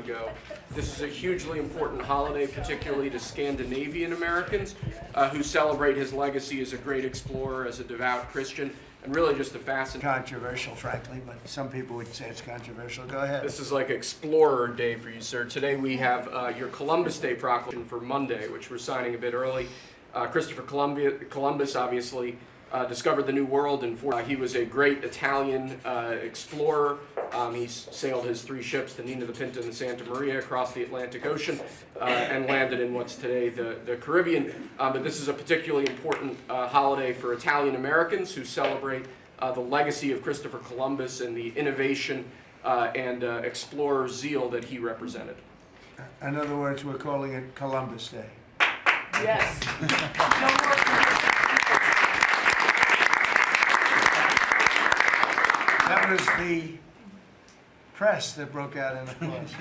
ago. This is a hugely important holiday, particularly to Scandinavian Americans who celebrate his legacy as a great explorer, as a devout Christian, and really just a fascinating. Controversial, frankly, but some people would say it's controversial. Go ahead. This is like Explorer Day for you, sir. Today we have your Columbus Day proclamation for Monday, which we're signing a bit early. Christopher Columbus obviously discovered the New World, and he was a great Italian explorer. He sailed his 3 ships, the Nina, the Pinta, and the Santa Maria, across the Atlantic Ocean and landed in what's today the Caribbean. But this is a particularly important holiday for Italian Americans who celebrate the legacy of Christopher Columbus and the innovation and explorer zeal that he represented. In other words, we're calling it Columbus Day. Yes. That was the press that broke out in applause.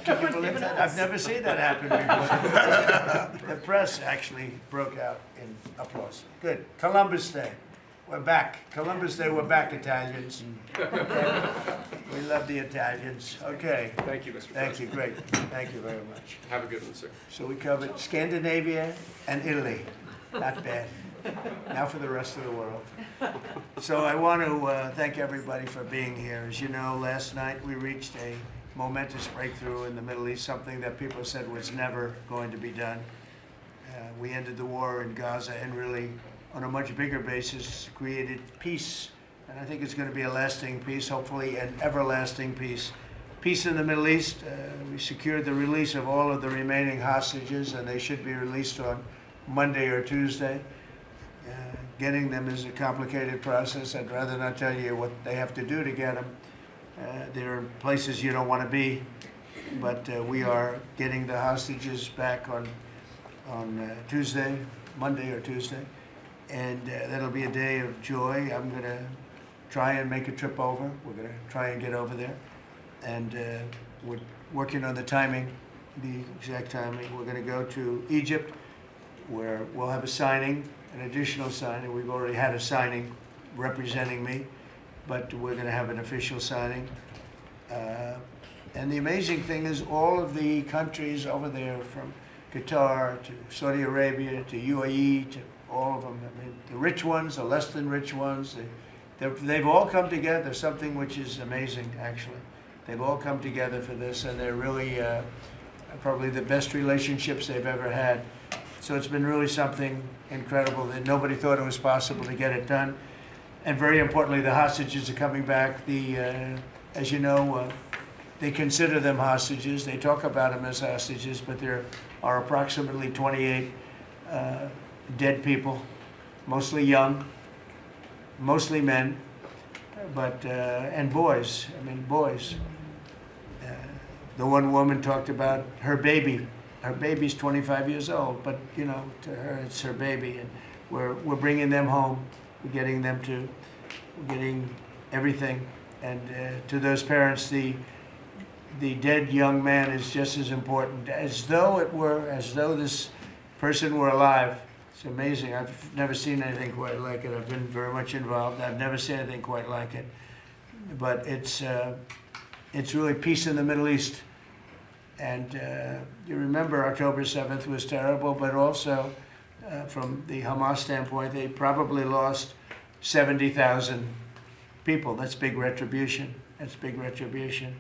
Can you believe that? I've never seen that happen before. The press actually broke out in applause. Good. Columbus Day. We're back. Columbus Day, we're back, Italians. Okay. We love the Italians. Okay. Thank you, Mr. Thank you. Great. Thank you very much. Have a good one, sir. So we covered Scandinavia and Italy. Not bad. Now for the rest of the world. So I want to thank everybody for being here. As you know, last night we reached a momentous breakthrough in the Middle East, something that people said was never going to be done. We ended the war in Gaza and really, on a much bigger basis, created peace. And I think it's going to be a lasting peace, hopefully an everlasting peace. Peace in the Middle East. We secured the release of all of the remaining hostages, and they should be released on Monday or Tuesday. Getting them is a complicated process. I'd rather not tell you what they have to do to get them. There are places you don't want to be, but we are getting the hostages back on Tuesday, Monday or Tuesday, and that'll be a day of joy. I'm going to try and make a trip over. We're going to try and get over there, and we're working on the timing, the exact timing. We're going to go to Egypt, where we'll have a signing, an additional signing. We've already had a signing representing me, but we're going to have an official signing. And the amazing thing is all of the countries over there, from Qatar to Saudi Arabia to UAE to all of them, I mean, the rich ones, the less than rich ones, they've all come together, something which is amazing, actually. They've all come together for this, and they're really probably the best relationships they've ever had. So it's been really something incredible that nobody thought it was possible to get it done. And very importantly, the hostages are coming back. As you know, they consider them hostages. They talk about them as hostages, but there are approximately 28 dead people, mostly young, mostly men, but and boys. I mean, boys. The one woman talked about her baby. Her baby's 25 years old, but you know, to her it's her baby, and we're bringing them home. We're getting everything, and to those parents, the dead young man is just as important as though this person were alive. It's amazing. I've never seen anything quite like it. I've been very much involved. I've never seen anything quite like it. But it's really peace in the Middle East. And you remember October 7th was terrible, but also from the Hamas standpoint, they probably lost 70,000 people. That's big retribution. That's big retribution.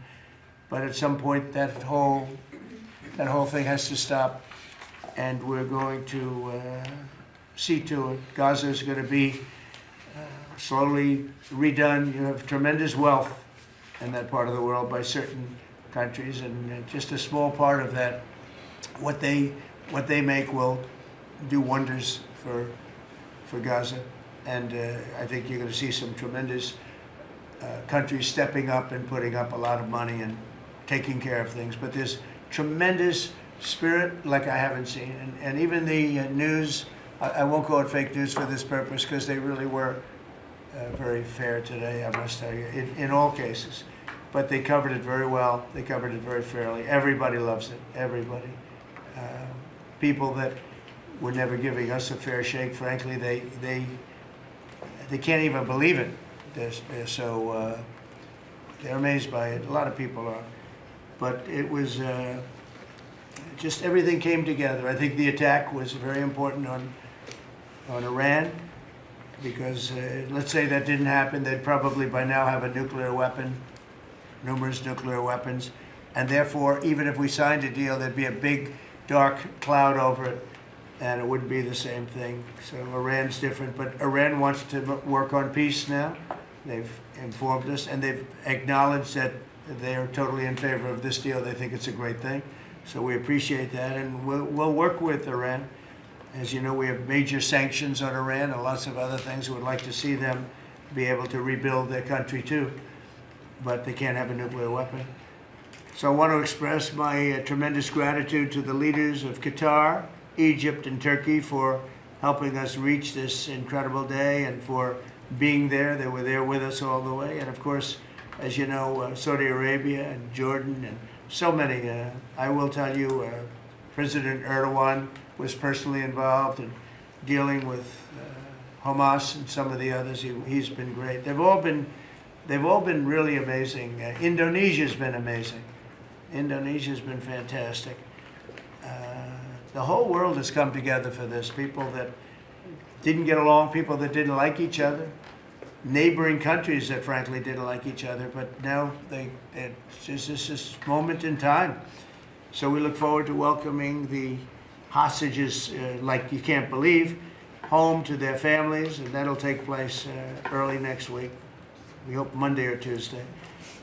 But at some point, that whole thing has to stop, and we're going to see to it. Gaza is going to be slowly redone. You have tremendous wealth in that part of the world by certain countries, and just a small part of that, what they make will do wonders for Gaza. And I think you're going to see some tremendous countries stepping up and putting up a lot of money and taking care of things. But there's tremendous spirit like I haven't seen. And even the news, I won't call it fake news for this purpose, because they really were very fair today, I must tell you, in all cases. But they covered it very well. They covered it very fairly. Everybody loves it. Everybody. People that were never giving us a fair shake, frankly, they can't even believe it. They're so They're amazed by it. A lot of people are. But it was just everything came together. I think the attack was very important on Iran because let's say that didn't happen, they'd probably by now have a nuclear weapon, numerous nuclear weapons. And therefore, even if we signed a deal, there'd be a big dark cloud over it, and it wouldn't be the same thing. So Iran's different, but Iran wants to work on peace now. They've informed us, and they've acknowledged that they are totally in favor of this deal. They think it's a great thing. So we appreciate that, and we'll work with Iran. As you know, we have major sanctions on Iran and lots of other things. We would like to see them be able to rebuild their country too, but they can't have a nuclear weapon. So I want to express my tremendous gratitude to the leaders of Qatar, Egypt, and Turkey for helping us reach this incredible day and for being there. They were there with us all the way. And of course, as you know, Saudi Arabia and Jordan and so many. I will tell you, President Erdogan was personally involved in dealing with Hamas and some of the others. He's been great. They've all been really amazing. Indonesia's been amazing. Indonesia's been fantastic. The whole world has come together for this. People that didn't get along, people that didn't like each other, neighboring countries that frankly didn't like each other, but now it's just this moment in time. So we look forward to welcoming the hostages, like you can't believe, home to their families, and that'll take place early next week. We hope Monday or Tuesday.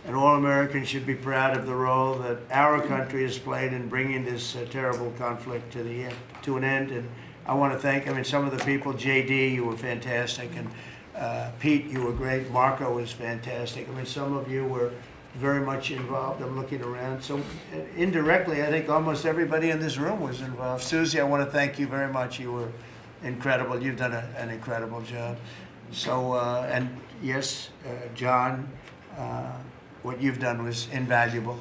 And all Americans should be proud of the role that our country has played in bringing this terrible conflict to an end. And I want to thank, some of the people, JD, you were fantastic, and Pete, you were great. Marco was fantastic. Some of you were very much involved. I'm looking around. So indirectly, I think almost everybody in this room was involved. Susie, I want to thank you very much. You were incredible. You've done an incredible job. So, and yes, John, what you've done was invaluable.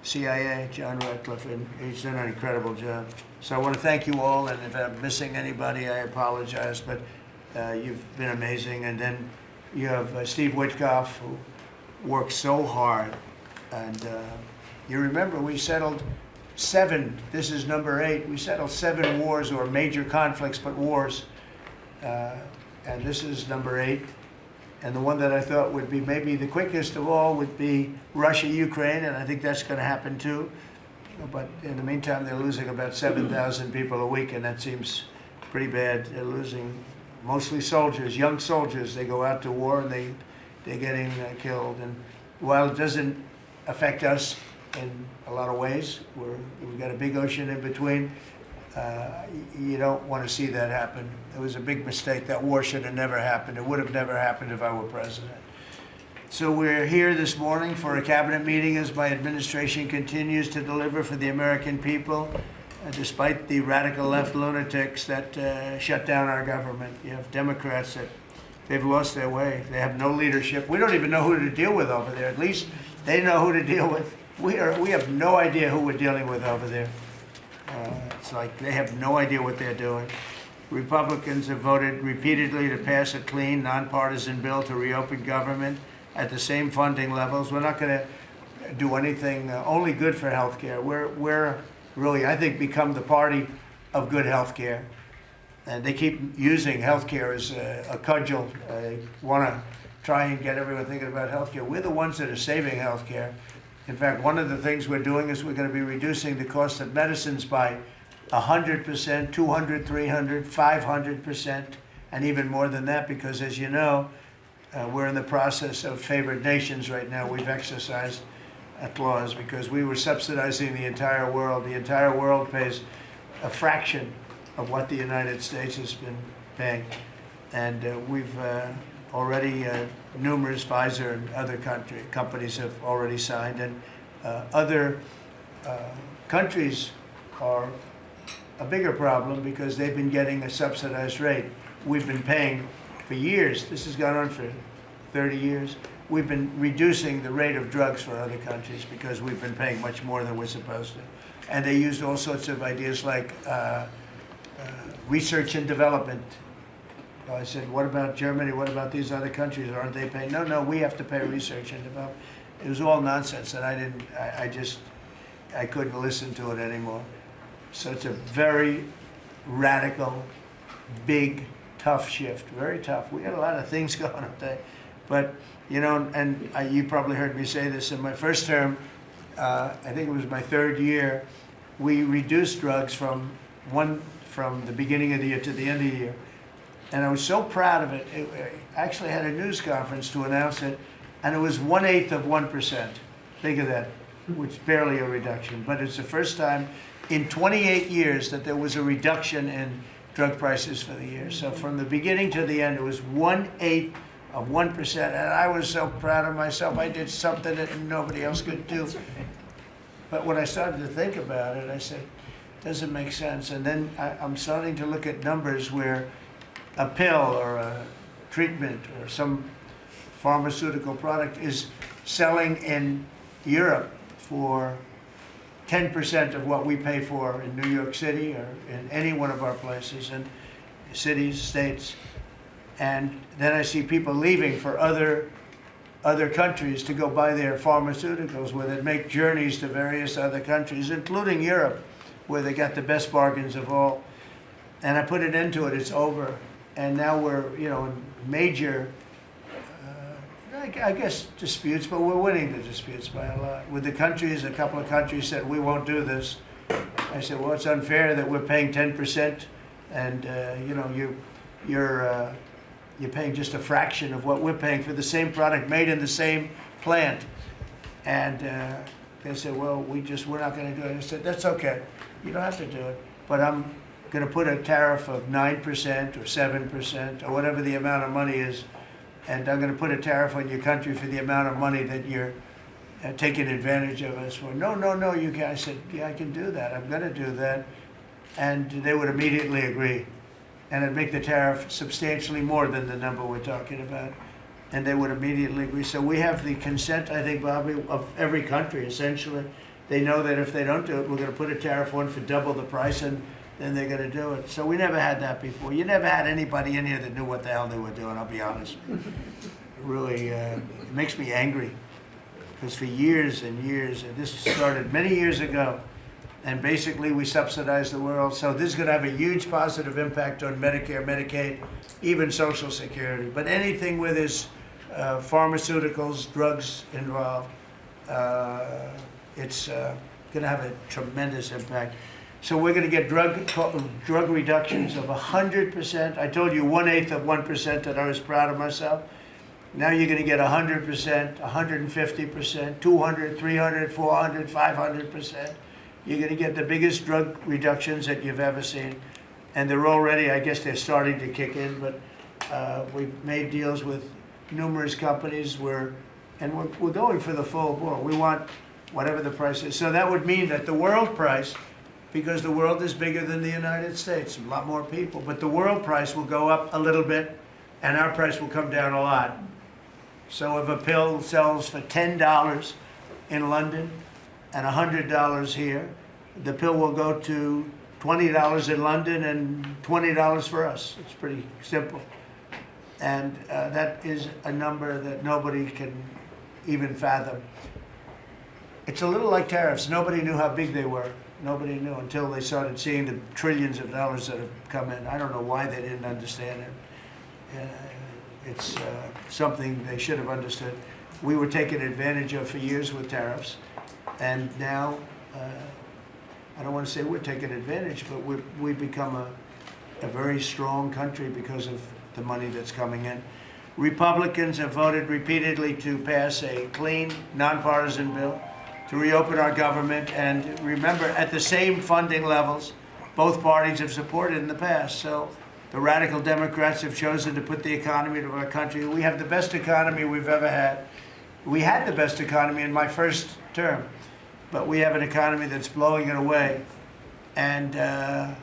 CIA, John Ratcliffe, and he's done an incredible job. So I want to thank you all, and if I'm missing anybody, I apologize, but you've been amazing. And then you have Steve Witkoff, who worked so hard. And you remember we settled 7, this is number 8, we settled 7 wars or major conflicts, but wars. And this is number 8. And the one that I thought would be maybe the quickest of all would be Russia-Ukraine, and I think that's going to happen too. But in the meantime, they're losing about 7,000 people a week, and that seems pretty bad. They're losing mostly soldiers, young soldiers. They go out to war, and they're getting killed. And while it doesn't affect us in a lot of ways, we've got a big ocean in between, you don't want to see that happen. It was a big mistake. That war should have never happened. It would have never happened if I were president. So we're here this morning for a cabinet meeting as my administration continues to deliver for the American people, despite the radical left lunatics that shut down our government. You have Democrats that they've lost their way. They have no leadership. We don't even know who to deal with over there. At least they know who to deal with. We have no idea who we're dealing with over there. It's like they have no idea what they're doing. Republicans have voted repeatedly to pass a clean, nonpartisan bill to reopen government at the same funding levels. We're not going to do anything only good for health care. We're really, I think, become the party of good health care. And they keep using health care as a cudgel. They want to try and get everyone thinking about health care. We're the ones that are saving health care. In fact, one of the things we're doing is we're going to be reducing the cost of medicines by 100%, 200, 300, 500%, and even more than that, because as you know, we're in the process of favored nations right now. We've exercised a clause because we were subsidizing the entire world. The entire world pays a fraction of what the United States has been paying. And we've already, numerous Pfizer and other companies have already signed, and other countries are a bigger problem because they've been getting a subsidized rate. We've been paying for years. This has gone on for 30 years. We've been reducing the rate of drugs for other countries because we've been paying much more than we're supposed to. And they used all sorts of ideas like research and development. I said, what about Germany? What about these other countries? Aren't they paying? No, we have to pay research and development. It was all nonsense, and I couldn't listen to it anymore. So it's a very radical, big, tough shift, very tough. We got a lot of things going up there. But, you know, and you probably heard me say this in my first term, I think it was my third year, we reduced drugs from the beginning of the year to the end of the year. And I was so proud of it. I actually had a news conference to announce it, and it was 1/8 of 1%. Think of that, which is barely a reduction. But it's the first time in 28 years that there was a reduction in drug prices for the year. So from the beginning to the end, it was 1/8 of 1%. And I was so proud of myself. I did something that nobody else could do. But when I started to think about it, I said, doesn't make sense. And then I'm starting to look at numbers where a pill or a treatment or some pharmaceutical product is selling in Europe for 10% of what we pay for in New York City or in any one of our places, and cities, states. And then I see people leaving for other countries to go buy their pharmaceuticals, where they make journeys to various other countries, including Europe, where they got the best bargains of all. And I put an end to it. It's over. And now we're, you know, in major, I guess, disputes, but we're winning the disputes by a lot. With the countries, a couple of countries said, we won't do this. I said, well, it's unfair that we're paying 10%, and, you know, you're paying just a fraction of what we're paying for the same product made in the same plant. And they said, well, we're not going to do it. I said, that's okay. You don't have to do it. But I'm going to put a tariff of 9% or 7% or whatever the amount of money is. And I'm going to put a tariff on your country for the amount of money that you're taking advantage of us for. No, you can't. I said, yeah, I can do that. I'm going to do that. And they would immediately agree. And it'd make the tariff substantially more than the number we're talking about. And they would immediately agree. So we have the consent, I think, Bobby, of every country, essentially. They know that if they don't do it, we're going to put a tariff on for double the price, and then they're going to do it. So we never had that before. You never had anybody in here that knew what the hell they were doing, I'll be honest. It really it makes me angry. Because for years and years, and this started many years ago, and basically we subsidize the world. So this is going to have a huge positive impact on Medicare, Medicaid, even Social Security. But anything where there's pharmaceuticals, drugs involved, it's going to have a tremendous impact. So we're going to get drug reductions of 100%. I told you 1/8 of 1% that I was proud of myself. Now you're going to get 100%, 150%, 200, 300, 400, 500%. You're going to get the biggest drug reductions that you've ever seen. And they're already, I guess they're starting to kick in, but we've made deals with numerous companies and we're going for the full bore. We want whatever the price is. So that would mean that the world price, because the world is bigger than the United States, a lot more people, but the world price will go up a little bit and our price will come down a lot. So if a pill sells for $10 in London and $100 here, the pill will go to $20 in London and $20 for us. It's pretty simple. And that is a number that nobody can even fathom. It's a little like tariffs. Nobody knew how big they were. Nobody knew until they started seeing the trillions of dollars that have come in. I don't know why they didn't understand it. It's something they should have understood. We were taken advantage of for years with tariffs, and now, I don't want to say we're taking advantage, but we've become a very strong country because of the money that's coming in. Republicans have voted repeatedly to pass a clean, nonpartisan bill to reopen our government, and remember, at the same funding levels both parties have supported in the past. So the radical Democrats have chosen to put the economy of our country. We have the best economy we've ever had. We had the best economy in my first term, but we have an economy that's blowing it away, and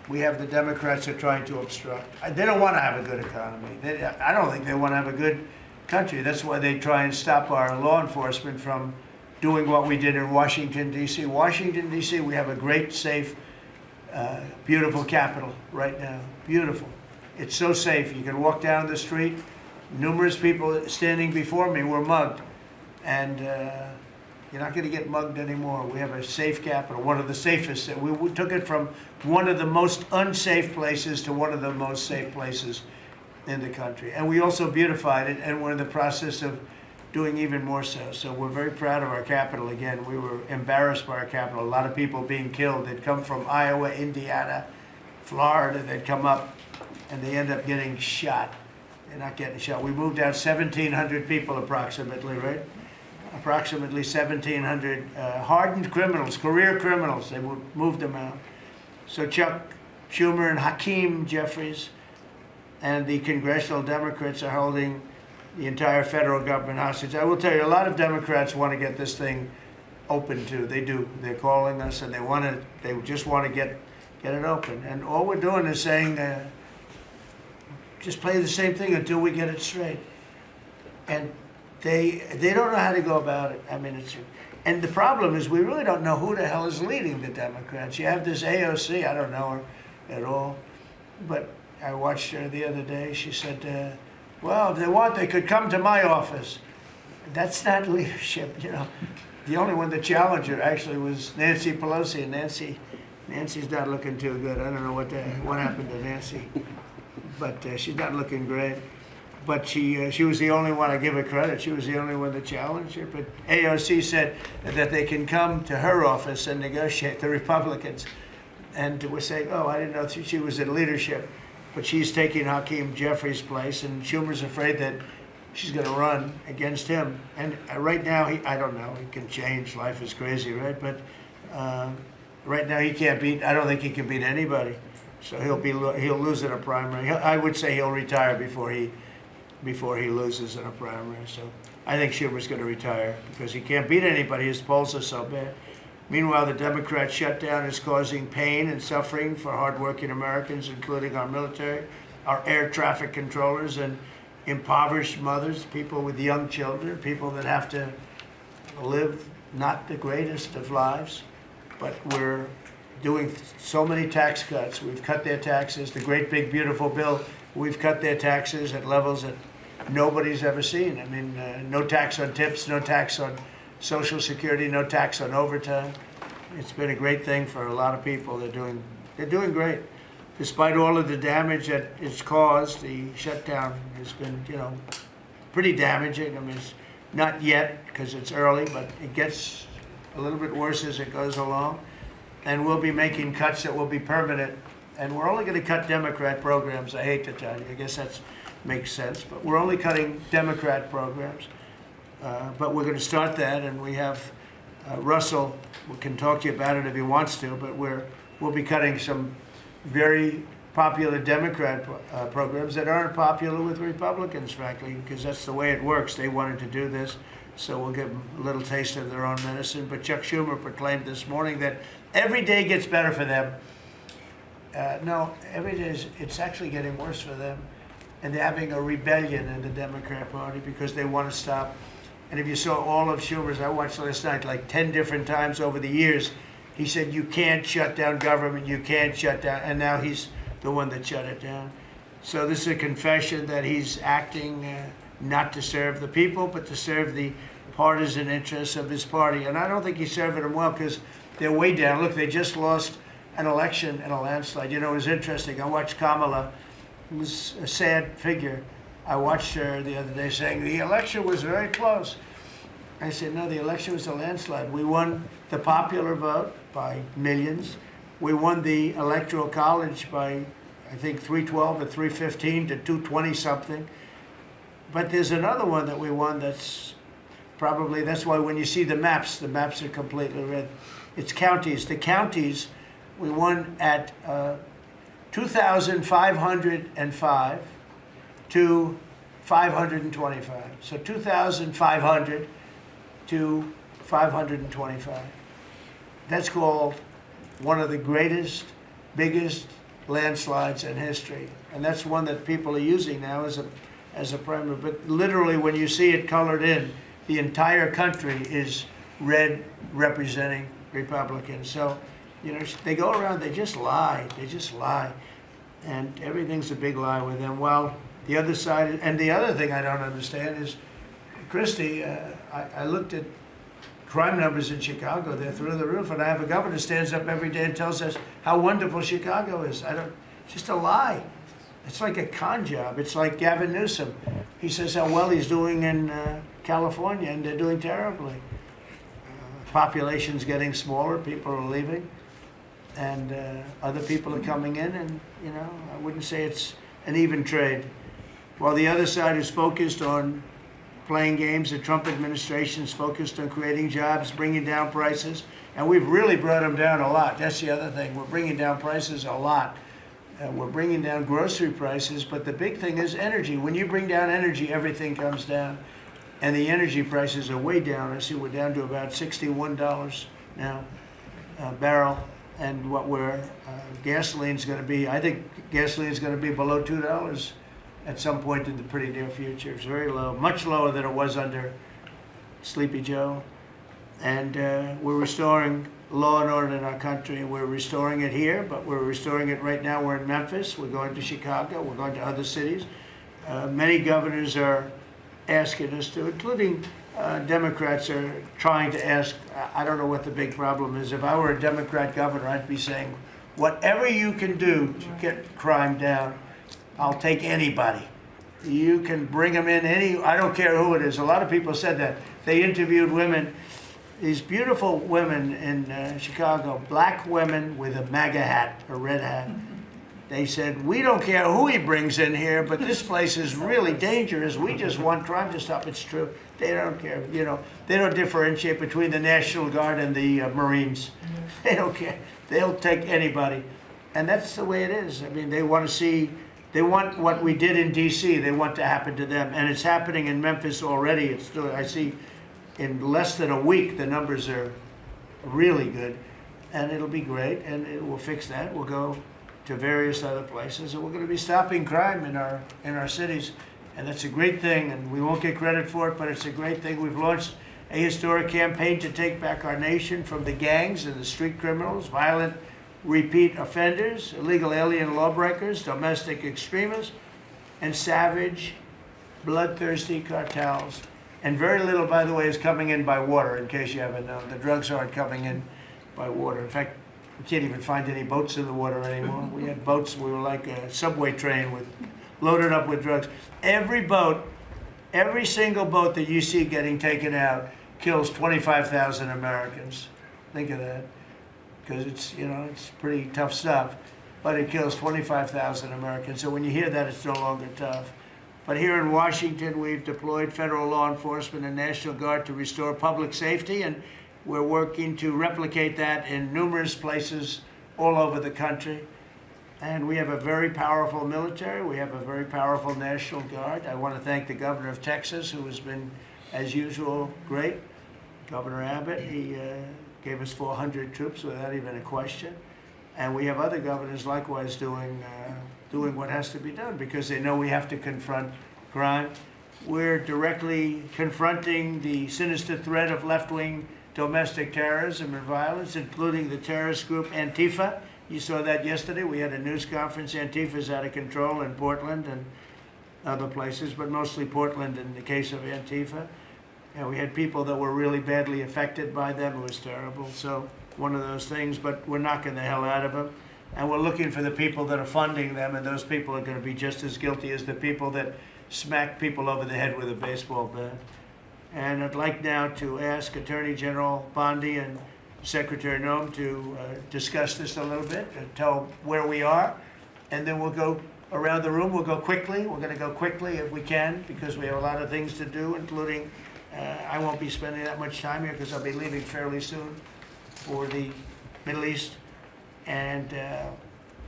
we have the Democrats that are trying to obstruct. They don't want to have a good economy. I don't think they want to have a good country. That's why they try and stop our law enforcement from doing what we did in Washington, D.C. Washington, D.C., we have a great, safe, beautiful capital right now. Beautiful. It's so safe. You can walk down the street. Numerous people standing before me were mugged. and you're not going to get mugged anymore. We have a safe capital, one of the safest. We took it from one of the most unsafe places to one of the most safe places in the country. And we also beautified it, and we're in the process of doing even more so. So we're very proud of our capital. Again, we were embarrassed by our capital. A lot of people being killed. They'd come from Iowa, Indiana, Florida. They'd come up, and they end up getting shot. They're not getting shot. We moved out 1,700 people approximately, right? Approximately 1,700 hardened criminals, career criminals. They moved them out. So Chuck Schumer and Hakeem Jeffries and the congressional Democrats are holding the entire federal government hostage. I will tell you, a lot of Democrats want to get this thing open too. They do. They're calling us, and they just want to get it open. And all we're doing is saying, just play the same thing until we get it straight. And they don't know how to go about it. I mean, and the problem is we really don't know who the hell is leading the Democrats. You have this AOC. I don't know her at all, but I watched her the other day. She said, well, if they want, they could come to my office. That's not leadership, you know. The only one that challenged her actually was Nancy Pelosi, and Nancy's not looking too good. I don't know what happened to Nancy, but she's not looking great. But she was the only one, I give her credit, she was the only one that challenged her. But AOC said that they can come to her office and negotiate, the Republicans. And we're saying, oh, I didn't know she was in leadership. But she's taking Hakeem Jeffries' place, and Schumer's afraid that she's going to run against him. And right now, I don't know, he can change, life is crazy, right? But right now he can't beat, I don't think he can beat anybody. So he'll lose in a primary. I would say he'll retire before he loses in a primary. So I think Schumer's going to retire because he can't beat anybody. His polls are so bad. Meanwhile, the Democrat shutdown is causing pain and suffering for hardworking Americans, including our military, our air traffic controllers, and impoverished mothers, people with young children, people that have to live not the greatest of lives. But we're doing so many tax cuts. We've cut their taxes. The great big beautiful bill, we've cut their taxes at levels that nobody's ever seen. I mean, no tax on tips, no tax on Social Security, no tax on overtime. It's been a great thing for a lot of people. They're doing great. Despite all of the damage that it's caused, the shutdown has been, you know, pretty damaging. I mean, it's not yet because it's early, but it gets a little bit worse as it goes along. And we'll be making cuts that will be permanent. And we're only going to cut Democrat programs. I hate to tell you. I guess that makes sense. But we're only cutting Democrat programs. But we're going to start that, and we have Russell, we can talk to you about it if he wants to, but we'll be cutting some very popular Democrat programs that aren't popular with Republicans, frankly, because that's the way it works. They wanted to do this, so we'll give them a little taste of their own medicine. But Chuck Schumer proclaimed this morning that every day gets better for them. No, every day it's actually getting worse for them. And they're having a rebellion in the Democrat Party because they want to stop. And if you saw all of Schumer's, I watched last night like 10 different times over the years, he said, you can't shut down government, you can't shut down, and now he's the one that shut it down. So this is a confession that he's acting not to serve the people, but to serve the partisan interests of his party. And I don't think he's serving them well because they're way down. Look, they just lost an election in a landslide. You know, it was interesting. I watched Kamala. It was a sad figure. I watched her the other day saying the election was very close. I said, no, the election was a landslide. We won the popular vote by millions. We won the Electoral College by, I think, 312 or 315 to 220 something. But there's another one that we won that's probably, that's why when you see the maps are completely red. It's counties. The counties, we won at 2,505 to 525. So 2,500 to 525. That's called one of the greatest, biggest landslides in history. And that's one that people are using now as a primary. But literally, when you see it colored in, the entire country is red representing Republicans. So, you know, they go around, they just lie. They just lie. And everything's a big lie with them. Well, the other side, and the other thing I don't understand is Christy, I looked at crime numbers in Chicago. They're through the roof, and I have a governor who stands up every day and tells us how wonderful Chicago is. It's just a lie. It's like a con job. It's like Gavin Newsom. He says how well he's doing in California, and they're doing terribly. Population's getting smaller, people are leaving, and other people are coming in, and I wouldn't say it's an even trade. While the other side is focused on playing games, the Trump administration is focused on creating jobs, bringing down prices, and we've really brought them down a lot. That's the other thing. We're bringing down prices a lot. We're bringing down grocery prices, but the big thing is energy. When you bring down energy, everything comes down, and the energy prices are way down. I see we're down to about $61 now a barrel, and what gasoline's going to be, I think gasoline's going to be below $2 at some point in the pretty near future. It's very low, much lower than it was under Sleepy Joe. And we're restoring law and order in our country. We're restoring it here, but we're restoring it right now. We're in Memphis. We're going to Chicago. We're going to other cities. Many governors are asking us to, including Democrats are trying to ask. I don't know what the big problem is. If I were a Democrat governor, I'd be saying, whatever you can do to get crime down, I'll take anybody. You can bring them in I don't care who it is. A lot of people said that. They interviewed women, these beautiful women in Chicago, black women with a MAGA hat, a red hat. They said, we don't care who he brings in here, but this place is really dangerous. We just want crime to stop. It's true. They don't care. They don't differentiate between the National Guard and the Marines. They don't care. They'll take anybody. And that's the way it is. I mean, they want what we did in D.C., they want to happen to them. And it's happening in Memphis already. I see in less than a week, the numbers are really good. And it'll be great, and we'll fix that. We'll go to various other places, and we're going to be stopping crime in our cities. And that's a great thing, and we won't get credit for it, but it's a great thing. We've launched a historic campaign to take back our nation from the gangs and the street criminals, violent repeat offenders, illegal alien lawbreakers, domestic extremists, and savage, bloodthirsty cartels. And very little, by the way, is coming in by water, in case you haven't known. The drugs aren't coming in by water. In fact, we can't even find any boats in the water anymore. We had boats, we were like a subway train loaded up with drugs. Every single boat that you see getting taken out kills 25,000 Americans. Think of that. Because it's pretty tough stuff, but it kills 25,000 Americans. So when you hear that, it's no longer tough. But here in Washington, we've deployed federal law enforcement and National Guard to restore public safety, and we're working to replicate that in numerous places all over the country. And we have a very powerful military. We have a very powerful National Guard. I want to thank the governor of Texas, who has been, as usual, great. Governor Abbott, he gave us 400 troops without even a question. And we have other governors likewise doing what has to be done, because they know we have to confront crime. We're directly confronting the sinister threat of left-wing domestic terrorism and violence, including the terrorist group Antifa. You saw that yesterday. We had a news conference. Antifa's out of control in Portland and other places, but mostly Portland in the case of Antifa. And we had people that were really badly affected by them. It was terrible. So one of those things, but we're knocking the hell out of them. And we're looking for the people that are funding them, and those people are going to be just as guilty as the people that smack people over the head with a baseball bat. And I'd like now to ask Attorney General Bondi and Secretary Noem to discuss this a little bit and tell where we are. And then we'll go around the room. We'll go quickly. We're going to go quickly if we can, because we have a lot of things to do, including I won't be spending that much time here because I'll be leaving fairly soon for the Middle East. And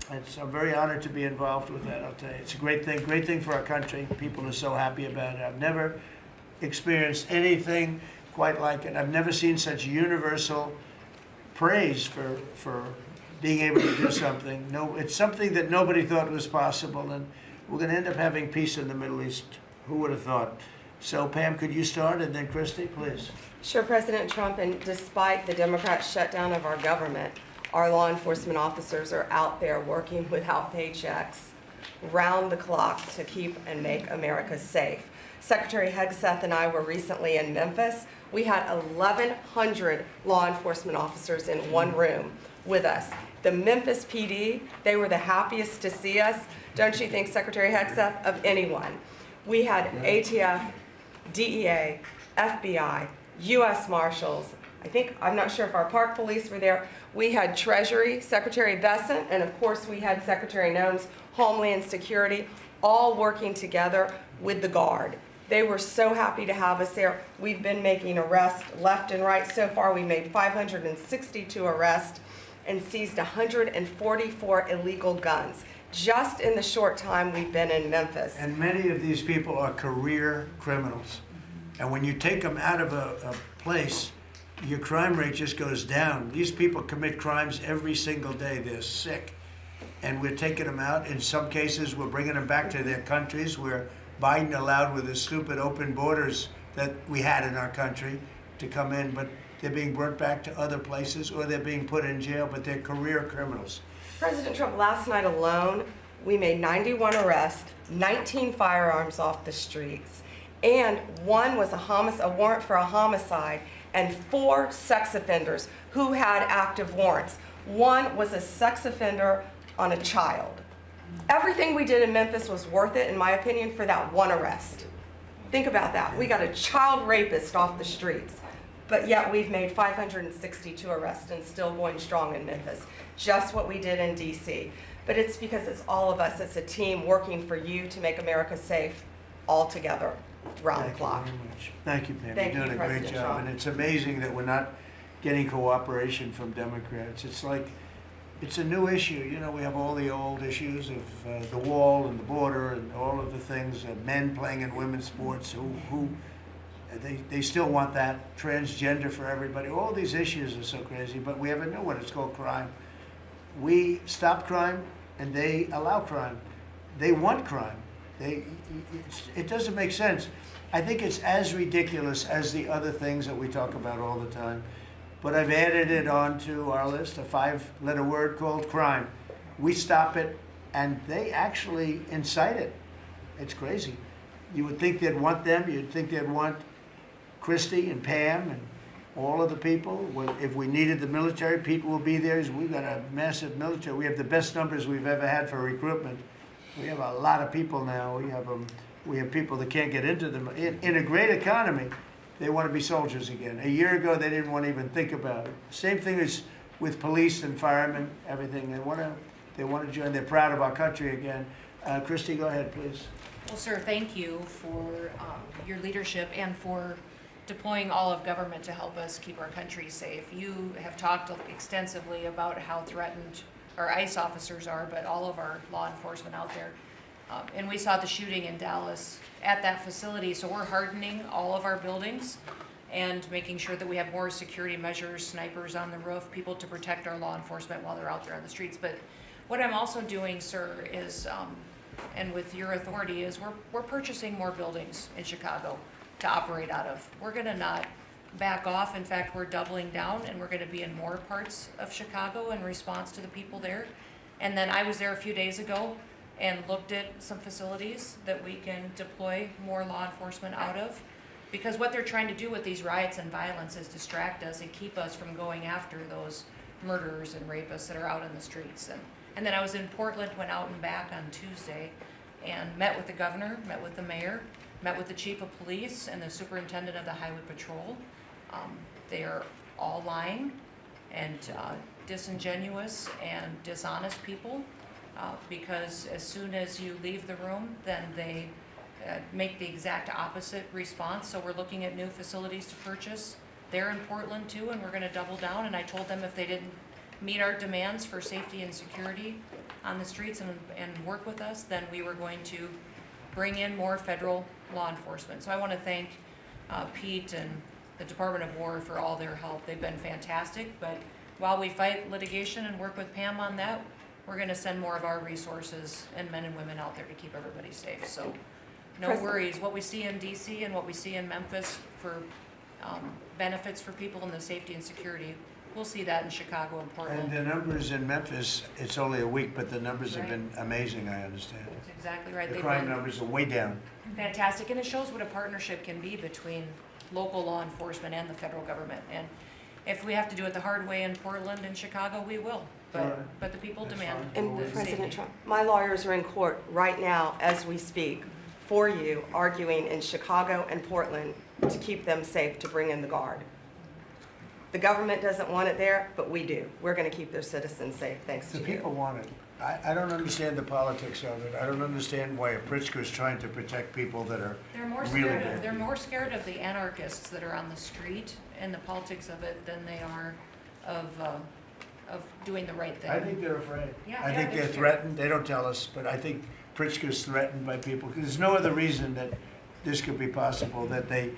I'm very honored to be involved with that, I'll tell you. It's a great thing for our country. People are so happy about it. I've never experienced anything quite like it. I've never seen such universal praise for being able to do something. No, it's something that nobody thought was possible, and we're going to end up having peace in the Middle East. Who would have thought? So, Pam, could you start, and then Christy, please. Sure, President Trump, and despite the Democrat shutdown of our government, our law enforcement officers are out there working without paychecks. round the clock to keep and make America safe. Secretary Hegseth and I were recently in Memphis. We had 1,100 law enforcement officers in one room with us. The Memphis PD, they were the happiest to see us, don't you think, Secretary Hegseth, of anyone. We had ATF, DEA, FBI, U.S. Marshals. I'm not sure if our park police were there. We had Treasury, Secretary Bessent, and of course we had Secretary Nones, Homeland Security, all working together with the Guard. They were so happy to have us there. We've been making arrests left and right. So far, we made 562 arrests and seized 144 illegal guns just in the short time we've been in Memphis. And many of these people are career criminals. And when you take them out of a place, your crime rate just goes down. These people commit crimes every single day. They're sick. And we're taking them out. In some cases, we're bringing them back to their countries where Biden allowed, with the stupid open borders that we had in our country, to come in. But they're being brought back to other places, or they're being put in jail, but they're career criminals. President Trump, last night alone, we made 91 arrests, 19 firearms off the streets, and one was a warrant for a homicide, and 4 sex offenders who had active warrants. One was a sex offender on a child. Everything we did in Memphis was worth it, in my opinion, for that one arrest. Think about that. We got a child rapist off the streets, but yet we've made 562 arrests and still going strong in Memphis. Just what we did in D.C. But it's because it's all of us. It's a team working for you to make America safe all together, round the clock. Thank you very much. Thank you, Pam. Thank You're you, doing a great President job. Trump. And it's amazing that we're not getting cooperation from Democrats. It's a new issue. You know, we have all the old issues of the wall and the border and all of the things, men playing in women's sports they still want that, transgender for everybody. All these issues are so crazy, but we have a new one. It's called crime. We stop crime and they allow crime. They want crime. It doesn't make sense. I think it's as ridiculous as the other things that we talk about all the time. But I've added it onto our list, a 5-letter word called crime. We stop it, and they actually incite it. It's crazy. You would think they'd want them. You'd think they'd want Christy and Pam and all of the people. If we needed the military, people will be there. We've got a massive military. We have the best numbers we've ever had for recruitment. We have a lot of people now. We have people that can't get into them. In a great economy, they want to be soldiers again. A year ago, they didn't want to even think about it. Same thing as with police and firemen, everything. They want to join. They're proud of our country again. Christy, go ahead, please. Well, sir, thank you for your leadership and for deploying all of government to help us keep our country safe. You have talked extensively about how threatened our ICE officers are, but all of our law enforcement out there. And we saw the shooting in Dallas at that facility, so we're hardening all of our buildings and making sure that we have more security measures, snipers on the roof, people to protect our law enforcement while they're out there on the streets. But what I'm also doing, sir, is, and with your authority, is we're purchasing more buildings in Chicago to operate out of. We're gonna not back off. In fact, we're doubling down, and we're gonna be in more parts of Chicago in response to the people there. And then I was there a few days ago and looked at some facilities that we can deploy more law enforcement out of. Because what they're trying to do with these riots and violence is distract us and keep us from going after those murderers and rapists that are out in the streets. And then I was in Portland, went out and back on Tuesday, and met with the governor, met with the mayor, met with the chief of police and the superintendent of the highway patrol. They are all lying and disingenuous and dishonest people. Because as soon as you leave the room, then they make the exact opposite response. So we're looking at new facilities to purchase. They're in Portland too, and we're gonna double down. And I told them if they didn't meet our demands for safety and security on the streets and work with us, then we were going to bring in more federal law enforcement. So I wanna thank Pete and the Department of War for all their help. They've been fantastic, but while we fight litigation and work with Pam on that, we're going to send more of our resources and men and women out there to keep everybody safe. So no worries. What we see in D.C. and what we see in Memphis for benefits for people in the safety and security, we'll see that in Chicago and And Portland. the numbers in Memphis, it's only a week, but the numbers have been amazing, I understand. That's exactly right. The They've crime been numbers are way down. fantastic, and it shows what a partnership can be between local law enforcement and the federal government. And if we have to do it the hard way in Portland and Chicago, we will. All right. But the people That's demand fine. And the President safety. Trump, my lawyers are in court right now as we speak for you, arguing in Chicago and Portland to keep them safe, to bring in the guard. The government doesn't want it there, but we do. We're going to keep their citizens safe, thanks The to people you. want it. I don't understand the politics of it. I don't understand why a Pritzker is trying to protect people that are They're more really scared bad. of, they're more scared of the anarchists that are on the street and the politics of it than they are of doing the right thing. I think they're afraid. Yeah, I yeah, think they're they're scared. threatened. They don't tell us, but I think Pritzker's threatened by people. There's no other reason that this could be possible, that they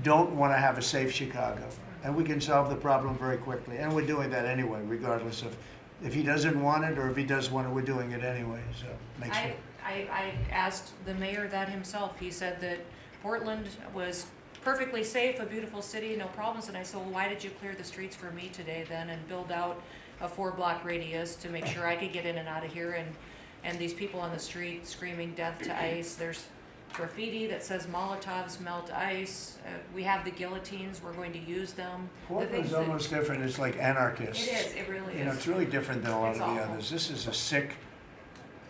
don't want to have a safe Chicago. And we can solve the problem very quickly. And we're doing that anyway, regardless of if he doesn't want it or if he does want it, we're doing it anyway. So make sure. I asked the mayor that himself. He said that Portland was perfectly safe, a beautiful city, no problems. And I said, well, why did you clear the streets for me today then and build out a 4-block radius to make sure I could get in and out of here? And these people on the street screaming death to ICE. There's graffiti that says Molotovs melt ice. We have the guillotines. We're going to use them. Portland's almost different. It's like anarchists. It is. It really is. You know, it's really different than a lot It's of the awful. others. This is a sick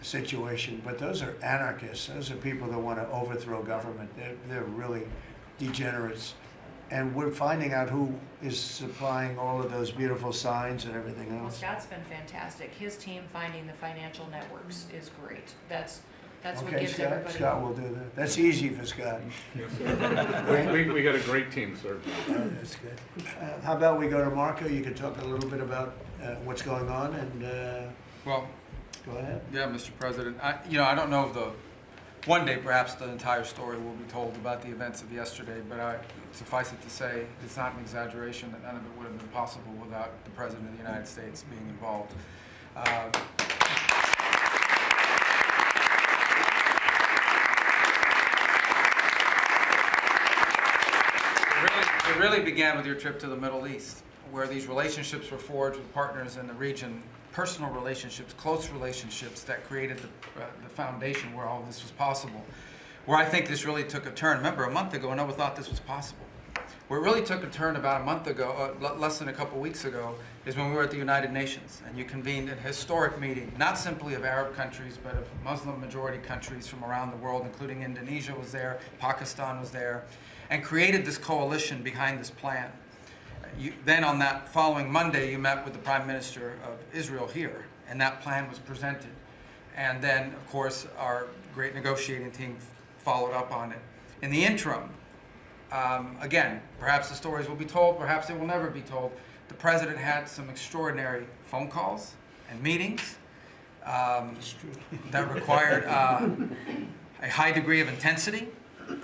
situation, but those are anarchists. Those are people that want to overthrow government. They're really degenerates. And we're finding out who is supplying all of those beautiful signs and everything Well, else. Scott's been fantastic. His team finding the financial networks is great. That's what Okay, gives Scott, everybody. Scott will do that. That's easy for Scott. We got a great team, sir. That's good. How about we go to Marco? You can talk a little bit about what's going on and Well, go ahead. yeah, Mr. President. I don't know if one day perhaps the entire story will be told about the events of yesterday, but suffice it to say, it's not an exaggeration that none of it would have been possible without the President of the United States being involved. It really began with your trip to the Middle East, where these relationships were forged with partners in the region, personal relationships, close relationships that created the foundation where all of this was possible. Where I think this really took a turn. Remember, a month ago, no one thought this was possible. Where it really took a turn about a month ago, less than a couple weeks ago, is when we were at the United Nations and you convened a historic meeting, not simply of Arab countries, but of Muslim majority countries from around the world, including Indonesia was there, Pakistan was there, and created this coalition behind this plan. Then on that following Monday, you met with the Prime Minister of Israel here, and that plan was presented. And then, of course, our great negotiating team followed up on it. In the interim, again, perhaps the stories will be told, perhaps they will never be told. The President had some extraordinary phone calls and meetings that required a high degree of intensity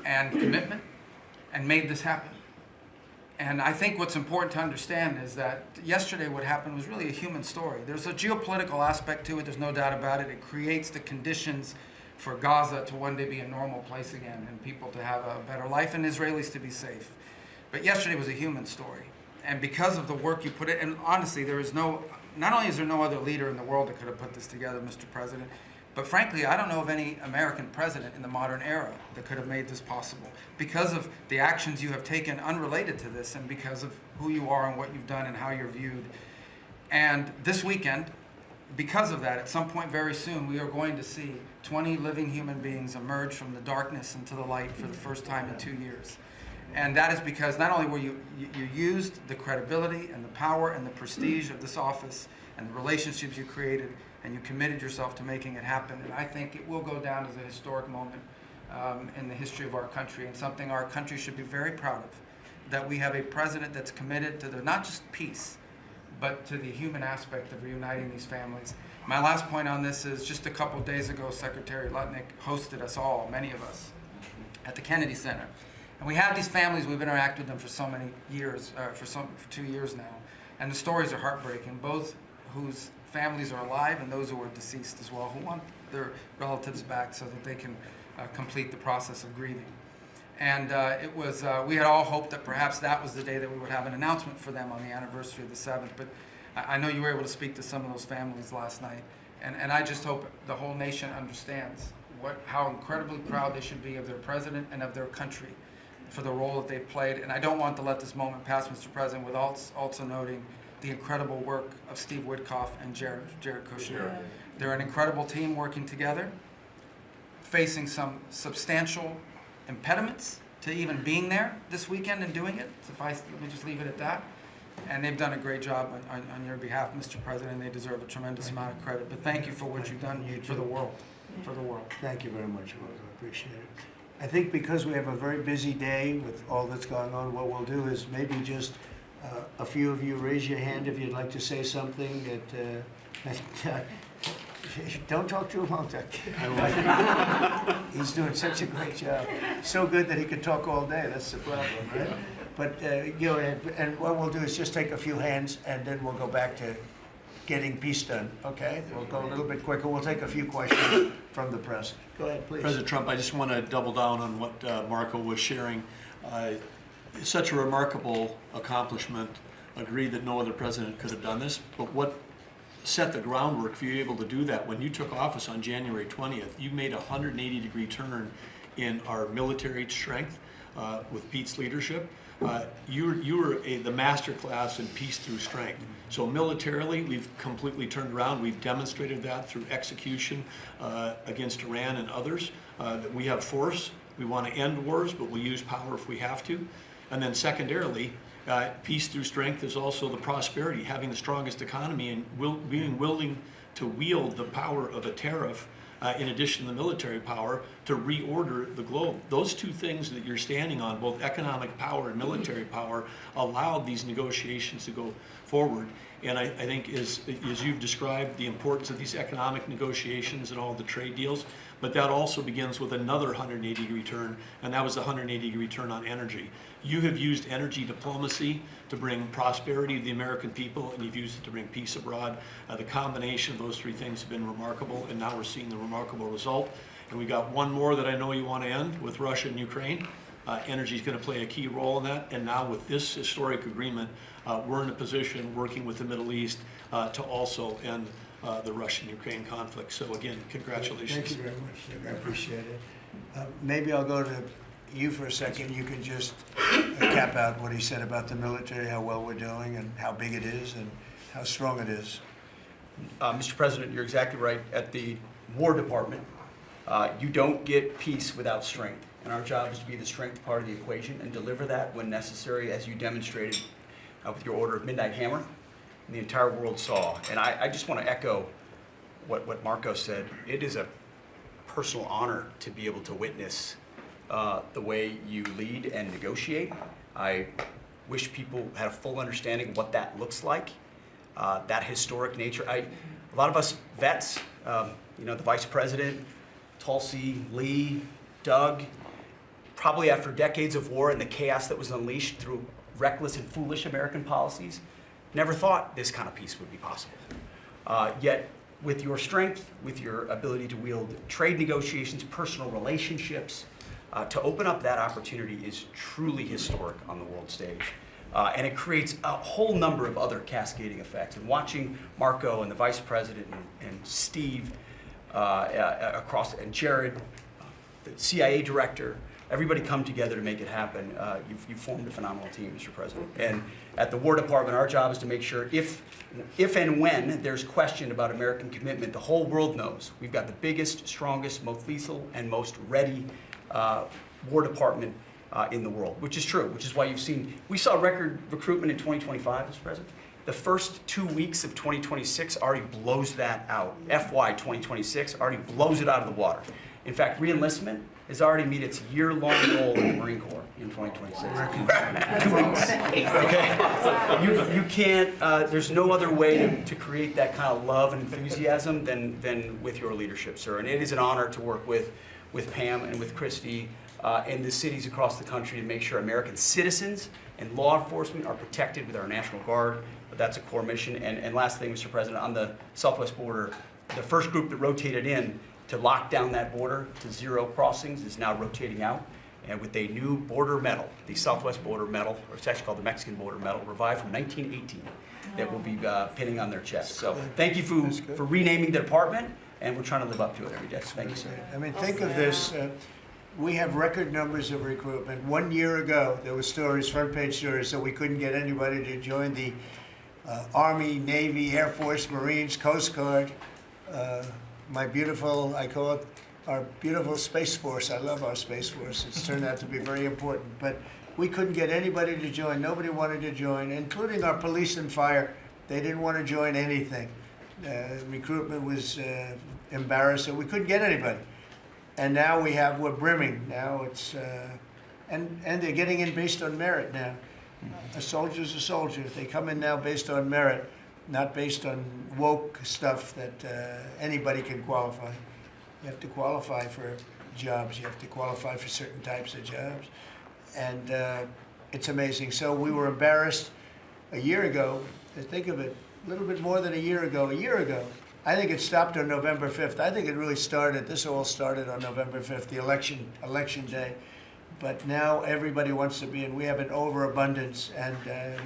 and commitment, and made this happen. And I think what's important to understand is that yesterday what happened was really a human story. There's a geopolitical aspect to it, there's no doubt about it. It creates the conditions for Gaza to one day be a normal place again and people to have a better life and Israelis to be safe. But yesterday was a human story. And because of the work you put in, and honestly, not only is there no other leader in the world that could have put this together, Mr. President, but frankly, I don't know of any American president in the modern era that could have made this possible because of the actions you have taken unrelated to this and because of who you are and what you've done and how you're viewed. And this weekend, because of that, at some point very soon, we are going to see 20 living human beings emerge from the darkness into the light for the first time in 2 years. And that is because not only were you used the credibility and the power and the prestige of this office and the relationships you created, and you committed yourself to making it happen. And I think it will go down as a historic moment in the history of our country and something our country should be very proud of, that we have a president that's committed to not just peace, but to the human aspect of reuniting these families. My last point on this is just a couple of days ago, Secretary Lutnick hosted us all, many of us, at the Kennedy Center. And we have these families, we've interacted with them for so many years, for 2 years now. And the stories are heartbreaking, both whose families are alive and those who are deceased as well, who want their relatives back so that they can complete the process of grieving. And it was, we had all hoped that perhaps that was the day that we would have an announcement for them on the anniversary of the 7th. But I know you were able to speak to some of those families last night. And I just hope the whole nation understands how incredibly proud they should be of their president and of their country for the role that they've played. And I don't want to let this moment pass, Mr. President, without also noting the incredible work of Steve Witkoff and Jared Kushner. Yeah. They're an incredible team working together, facing some substantial impediments to even being there this weekend and doing it. Let me just leave it at that. And they've done a great job on your behalf, Mr. President, and they deserve a tremendous amount of credit. But thank you for what you've done for the world. For the world. Thank you very much, Walter. I appreciate it. I think because we have a very busy day with all that's going on, what we'll do is maybe just a few of you raise your hand if you'd like to say something that don't talk too long, Doug. He's doing such a great job. So good that he could talk all day. That's the problem, right? But and what we'll do is just take a few hands, and then we'll go back to getting peace done. Okay? We'll go a little bit quicker. We'll take a few questions from the press. Go ahead, please. President Trump, I just want to double down on what Marco was sharing. It's such a remarkable accomplishment. Agree that no other president could have done this, but what set the groundwork for you able to do that? When you took office on January 20th, you made a 180-degree turn in our military strength with Pete's leadership. You were the master class in peace through strength. So militarily, we've completely turned around. We've demonstrated that through execution against Iran and others, that we have force. We want to end wars, but we'll use power if we have to. And then secondarily, peace through strength is also the prosperity, having the strongest economy and being willing to wield the power of a tariff in addition to the military power to reorder the globe. Those two things that you're standing on, both economic power and military power, allowed these negotiations to go forward. And I think as you've described the importance of these economic negotiations and all the trade deals, but that also begins with another 180-degree turn, and that was the 180-degree turn on energy. You have used energy diplomacy to bring prosperity to the American people, and you've used it to bring peace abroad. The combination of those three things have been remarkable, and now we're seeing the remarkable result. And we got one more that I know you want to end with Russia and Ukraine. Energy is going to play a key role in that, and now with this historic agreement, we're in a position working with the Middle East to also end the Russian-Ukraine conflict. So again, congratulations. Thank you very much, Doug. I appreciate it. Maybe I'll go to you for a second. You can just cap out what he said about the military, how well we're doing, and how big it is, and how strong it is. Mr. President, you're exactly right. At the War Department, you don't get peace without strength. And our job is to be the strength part of the equation and deliver that when necessary, as you demonstrated with your Order of Midnight Hammer, and the entire world saw. And I just want to echo what Marco said. It is a personal honor to be able to witness the way you lead and negotiate. I wish people had a full understanding of what that looks like, that historic nature. A lot of us vets, the Vice President, Tulsi, Lee, Doug, probably after decades of war and the chaos that was unleashed through reckless and foolish American policies, never thought this kind of peace would be possible. Yet, with your strength, with your ability to wield trade negotiations, personal relationships, to open up that opportunity is truly historic on the world stage. And it creates a whole number of other cascading effects. And watching Marco and the Vice President and Steve and Jared, the CIA director, everybody come together to make it happen. You've formed a phenomenal team, Mr. President. And at the War Department, our job is to make sure if and when there's question about American commitment, the whole world knows we've got the biggest, strongest, most lethal, and most ready War Department in the world, which is true, which is why we saw record recruitment in 2025, Mr. President. The first 2 weeks of 2026 already blows that out. FY 2026 already blows it out of the water. In fact, re-enlistment has already met its year-long goal in the Marine Corps in 2026. 2 weeks. Okay. You can't. There's no other way to create that kind of love and enthusiasm than with your leadership, sir. And it is an honor to work with Pam and with Christy and the cities across the country to make sure American citizens and law enforcement are protected with our National Guard. But that's a core mission. And last thing, Mr. President, on the southwest border, the first group that rotated in to lock down that border to 0 crossings is now rotating out. and with a new border medal, the Southwest Border Medal, or it's actually called the Mexican Border Medal, revived from 1918, that will be pinning on their chest. So thank you for renaming the department, and we're trying to live up to it every day. So thank you, sir. I mean, think of this. We have record numbers of recruitment. 1 year ago, there were stories, front page stories, that we couldn't get anybody to join the Army, Navy, Air Force, Marines, Coast Guard. My beautiful, I call it our beautiful Space Force. I love our Space Force. It's turned out to be very important. But we couldn't get anybody to join. Nobody wanted to join, including our police and fire. They didn't want to join anything. Recruitment was embarrassed, so we couldn't get anybody. And now we're brimming. Now it's, and they're getting in based on merit now. A soldier's a soldier. They come in now based on merit, not based on woke stuff that anybody can qualify. You have to qualify for jobs. You have to qualify for certain types of jobs. And it's amazing. So we were embarrassed a year ago. Think of it, a little bit more than a year ago. I think it stopped on November 5th. I think it really started, this all started on November 5th, the election day. But now everybody wants to be, and we have an overabundance, and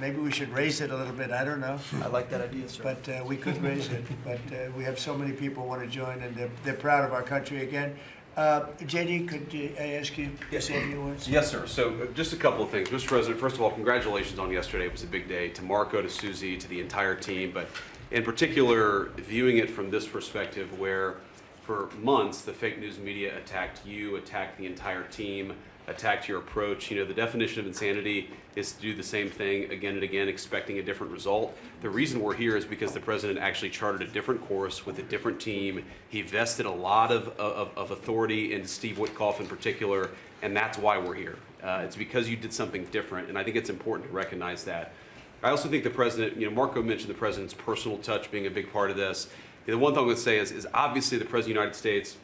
maybe we should raise it a little bit. I don't know. I like that idea, sir. But we could raise it. But we have so many people want to join, and they're proud of our country again. JD, could I ask you to say a few words? Yes, sir. So just a couple of things. Mr. President, first of all, congratulations on yesterday. It was a big day to Marco, to Susie, to the entire team. But in particular, viewing it from this perspective where for months the fake news media attacked you, attacked the entire team, attacked your approach. You know, the definition of insanity is to do the same thing again and again, expecting a different result. The reason we're here is because the president actually charted a different course with a different team. He vested a lot of authority into Steve Witkoff in particular, and that's why we're here. It's because you did something different, and I think it's important to recognize that. I also think the president, you know, Marco mentioned the president's personal touch being a big part of this. The one thing I would say is obviously the president of the United States,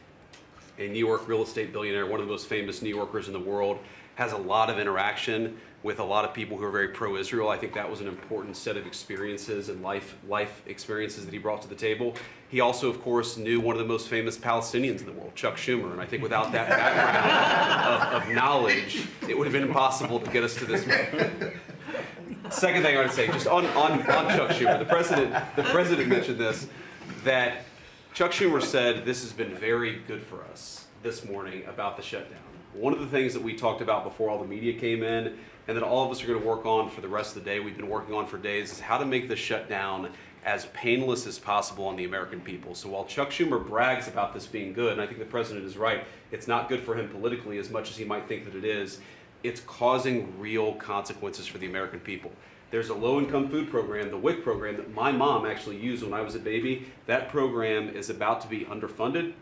a New York real estate billionaire, one of the most famous New Yorkers in the world, has a lot of interaction with a lot of people who are very pro-Israel. I think that was an important set of experiences and life experiences that he brought to the table. He also, of course, knew one of the most famous Palestinians in the world, Chuck Schumer, and I think without that background of knowledge, it would have been impossible to get us to this moment. Second thing I would say, just on Chuck Schumer, the president mentioned this, that Chuck Schumer said this has been very good for us this morning about the shutdown. One of the things that we talked about before all the media came in, and that all of us are going to work on for the rest of the day, we've been working on for days, is how to make the shutdown as painless as possible on the American people. So while Chuck Schumer brags about this being good, and I think the president is right, it's not good for him politically as much as he might think that it is, it's causing real consequences for the American people. There's a low-income food program, the WIC program, that my mom actually used when I was a baby. That program is about to be underfunded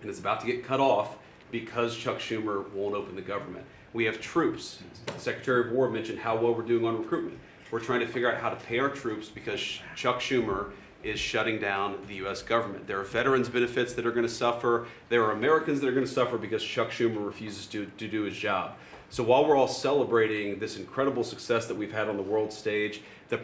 and is about to get cut off because Chuck Schumer won't open the government. We have troops. The Secretary of War mentioned how well we're doing on recruitment. We're trying to figure out how to pay our troops because Chuck Schumer is shutting down the U.S. government. There are veterans benefits that are going to suffer. There are Americans that are going to suffer because Chuck Schumer refuses to do his job. So while we're all celebrating this incredible success that we've had on the world stage, the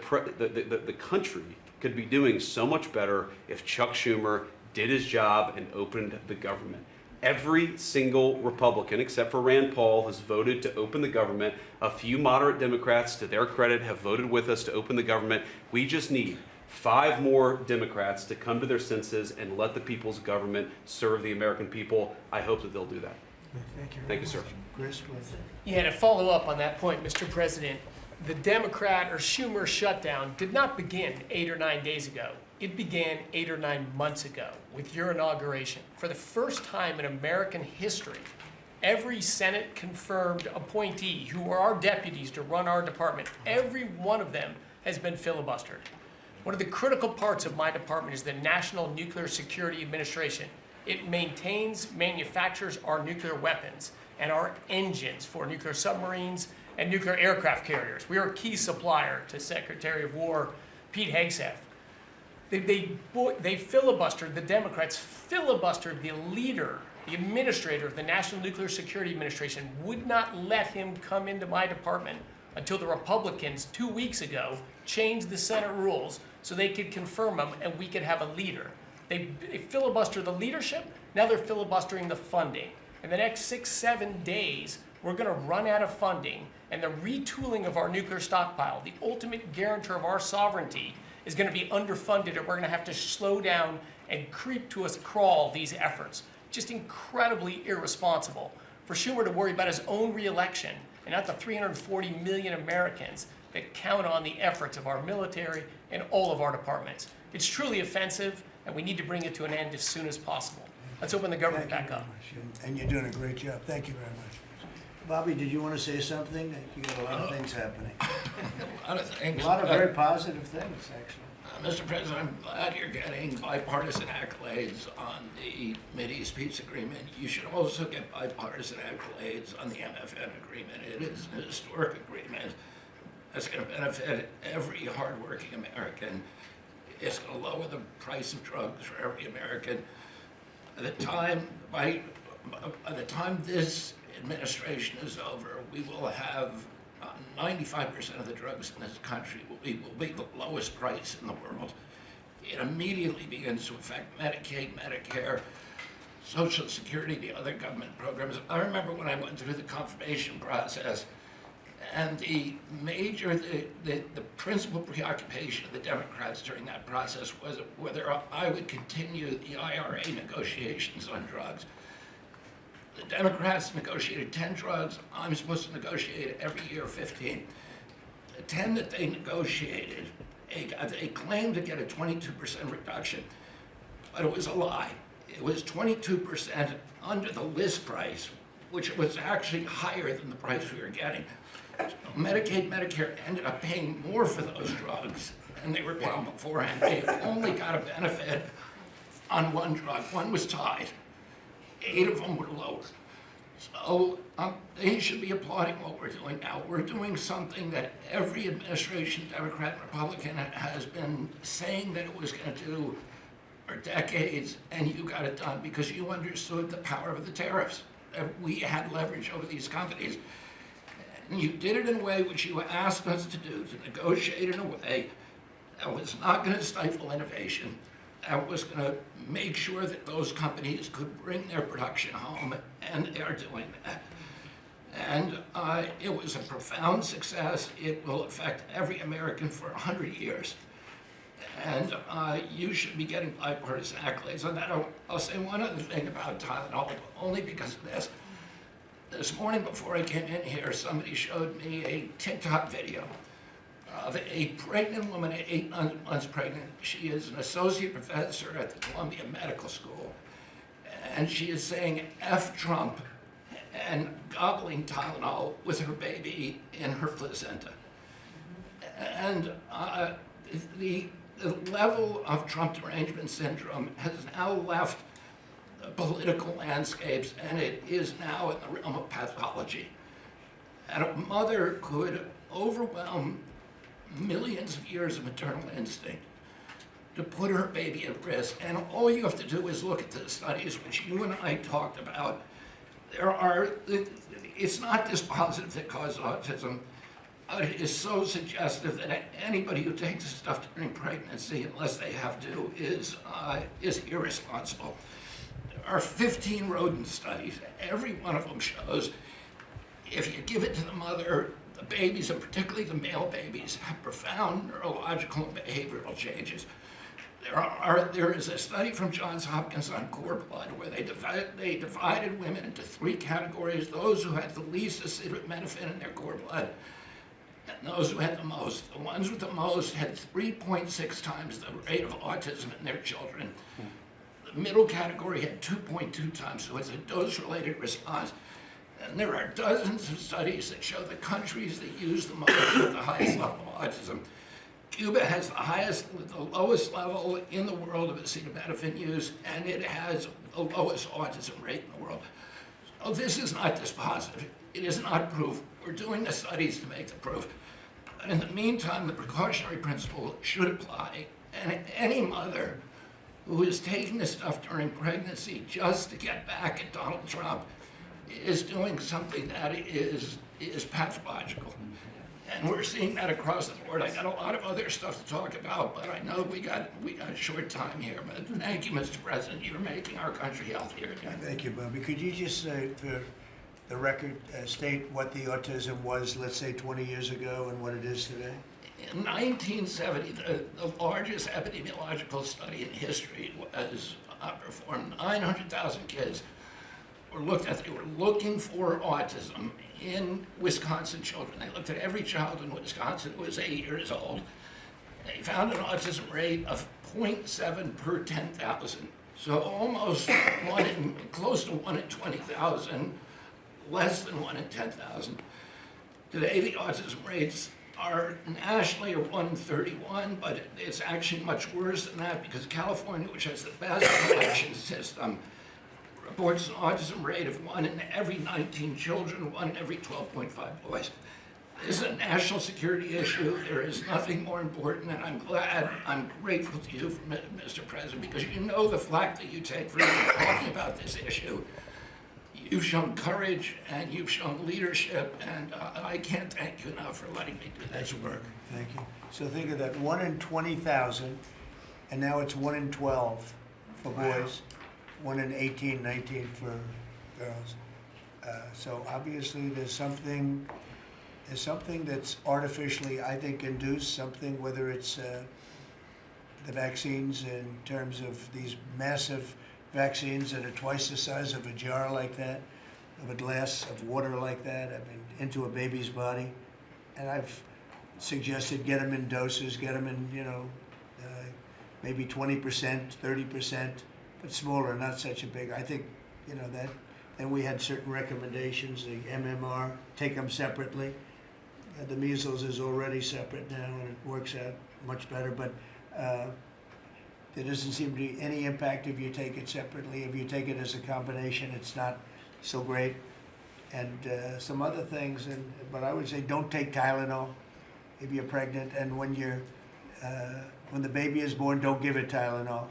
country could be doing so much better if Chuck Schumer did his job and opened the government. Every single Republican, except for Rand Paul, has voted to open the government. A few moderate Democrats, to their credit, have voted with us to open the government. We just need 5 more Democrats to come to their senses and let the people's government serve the American people. I hope that they'll do that. Thank you, sir. Chris, please. Yeah, to follow up on that point, Mr. President, the Democrat or Schumer shutdown did not begin 8 or 9 days ago. It began 8 or 9 months ago with your inauguration. For the first time in American history, every Senate confirmed appointee who are our deputies to run our department, every one of them has been filibustered. One of the critical parts of my department is the National Nuclear Security Administration. It maintains, manufactures our nuclear weapons and our engines for nuclear submarines and nuclear aircraft carriers. We are a key supplier to Secretary of War Pete Hegseth. They filibustered, the Democrats filibustered the leader, the administrator of the National Nuclear Security Administration, would not let him come into my department until the Republicans 2 weeks ago changed the Senate rules so they could confirm him and we could have a leader. They filibustered the leadership, now they're filibustering the funding. In the next 6-7 days, we're going to run out of funding, and the retooling of our nuclear stockpile, the ultimate guarantor of our sovereignty, is going to be underfunded, and we're going to have to slow down and creep to a crawl these efforts. Just incredibly irresponsible for Schumer to worry about his own reelection and not the 340 million Americans that count on the efforts of our military and all of our departments. It's truly offensive, and we need to bring it to an end as soon as possible. Let's open the government Thank you back very up. much. And you're doing a great job. Thank you very much. Bobby, did you want to say something? You got a lot of things happening. A lot of things. A lot of very positive things, actually. Mr. President, I'm glad you're getting bipartisan accolades on the Mideast Peace Agreement. You should also get bipartisan accolades on the MFN agreement. It is a historic agreement that's going to benefit every hardworking American. It's going to lower the price of drugs for every American. By the time this administration is over, we will have 95% of the drugs in this country will be the lowest price in the world. It immediately begins to affect Medicaid, Medicare, Social Security, the other government programs. I remember when I went through the confirmation process, and the principal preoccupation of the Democrats during that process was whether I would continue the IRA negotiations on drugs. The Democrats negotiated 10 drugs. I'm supposed to negotiate every year 15. The 10 that they negotiated, they claimed to get a 22% reduction, but it was a lie. It was 22% under the list price, which was actually higher than the price we were getting. So Medicaid, Medicare ended up paying more for those drugs than they were paying beforehand. They only got a benefit on one drug. One was tied. 8 of them were lower. So they should be applauding what we're doing now. We're doing something that every administration, Democrat and Republican, has been saying that it was going to do for decades, and you got it done because you understood the power of the tariffs. That we had leverage over these companies. And you did it in a way which you asked us to do, to negotiate in a way that was not going to stifle innovation, that was going to make sure that those companies could bring their production home, and they are doing that. And it was a profound success. It will affect every American for 100 years. And you should be getting bipartisan accolades on that. I'll say one other thing about Tylenol, only because of this. This morning before I came in here, somebody showed me a TikTok video of a pregnant woman, 8 months pregnant. She is an associate professor at the Columbia Medical School. And she is saying F Trump and gobbling Tylenol with her baby in her placenta. And the level of Trump derangement syndrome has now left the political landscapes, and it is now in the realm of pathology. And a mother could overwhelm millions of years of maternal instinct to put her baby at risk. And all you have to do is look at the studies which you and I talked about. It's not dispositive that causes autism. It is so suggestive that anybody who takes this stuff during pregnancy, unless they have to, is irresponsible. There are 15 rodent studies. Every one of them shows if you give it to the mother, the babies, and particularly the male babies, have profound neurological and behavioral changes. There is a study from Johns Hopkins on cord blood where they divided women into 3 categories: those who had the least acetaminophen in their cord blood, and those who had the most. The ones with the most had 3.6 times the rate of autism in their children. The middle category had 2.2 times, so it's a dose-related response. And there are dozens of studies that show the countries that use the most have the highest level of autism. Cuba has the lowest level in the world of acetaminophen use, and it has the lowest autism rate in the world. So this is not dispositive. It is not proof. We're doing the studies to make the proof. But in the meantime, the precautionary principle should apply, and any mother who is taking this stuff during pregnancy just to get back at Donald Trump is doing something that is pathological. And we're seeing that across the board. I got a lot of other stuff to talk about, but I know we got a short time here. But thank you, Mr. President. You're making our country healthier again. Thank you, Bobby. Could you just say, the record state what the autism was, let's say 20 years ago, and what it is today? In 1970, the largest epidemiological study in history was performed. 900,000 kids were looked at. They were looking for autism in Wisconsin children. They looked at every child in Wisconsin who was 8 years old. They found an autism rate of 0.7 per 10,000. So almost close to 1 in 20,000, less than 1 in 10,000. Today, the autism rates are nationally are 131, but it's actually much worse than that because California, which has the best collection system, reports an autism rate of 1 in every 19 children, 1 in every 12.5 boys. This is a national security issue. There is nothing more important, and I'm grateful to you, Mr. President, because you know the flack that you take for talking about this issue. You've shown courage and you've shown leadership, and I can't thank you enough for letting me do this work. Thank you. So think of that, 1 in 20,000, and now it's 1 in 12 for boys, 1 in 18, 19 for girls. So obviously there's something that's artificially, I think, induced, something, whether it's the vaccines in terms of these massive vaccines that are twice the size of a jar like that, of a glass of water like that, I mean, into a baby's body. And I've suggested get them in doses, get them in, you know, maybe 20%, 30%, but smaller, not such a big. I think, you know, that. And we had certain recommendations, the MMR, take them separately. The measles is already separate now, and it works out much better, but there doesn't seem to be any impact if you take it separately. If you take it as a combination, it's not so great. And some other things, but I would say don't take Tylenol if you're pregnant, and when the baby is born, don't give it Tylenol.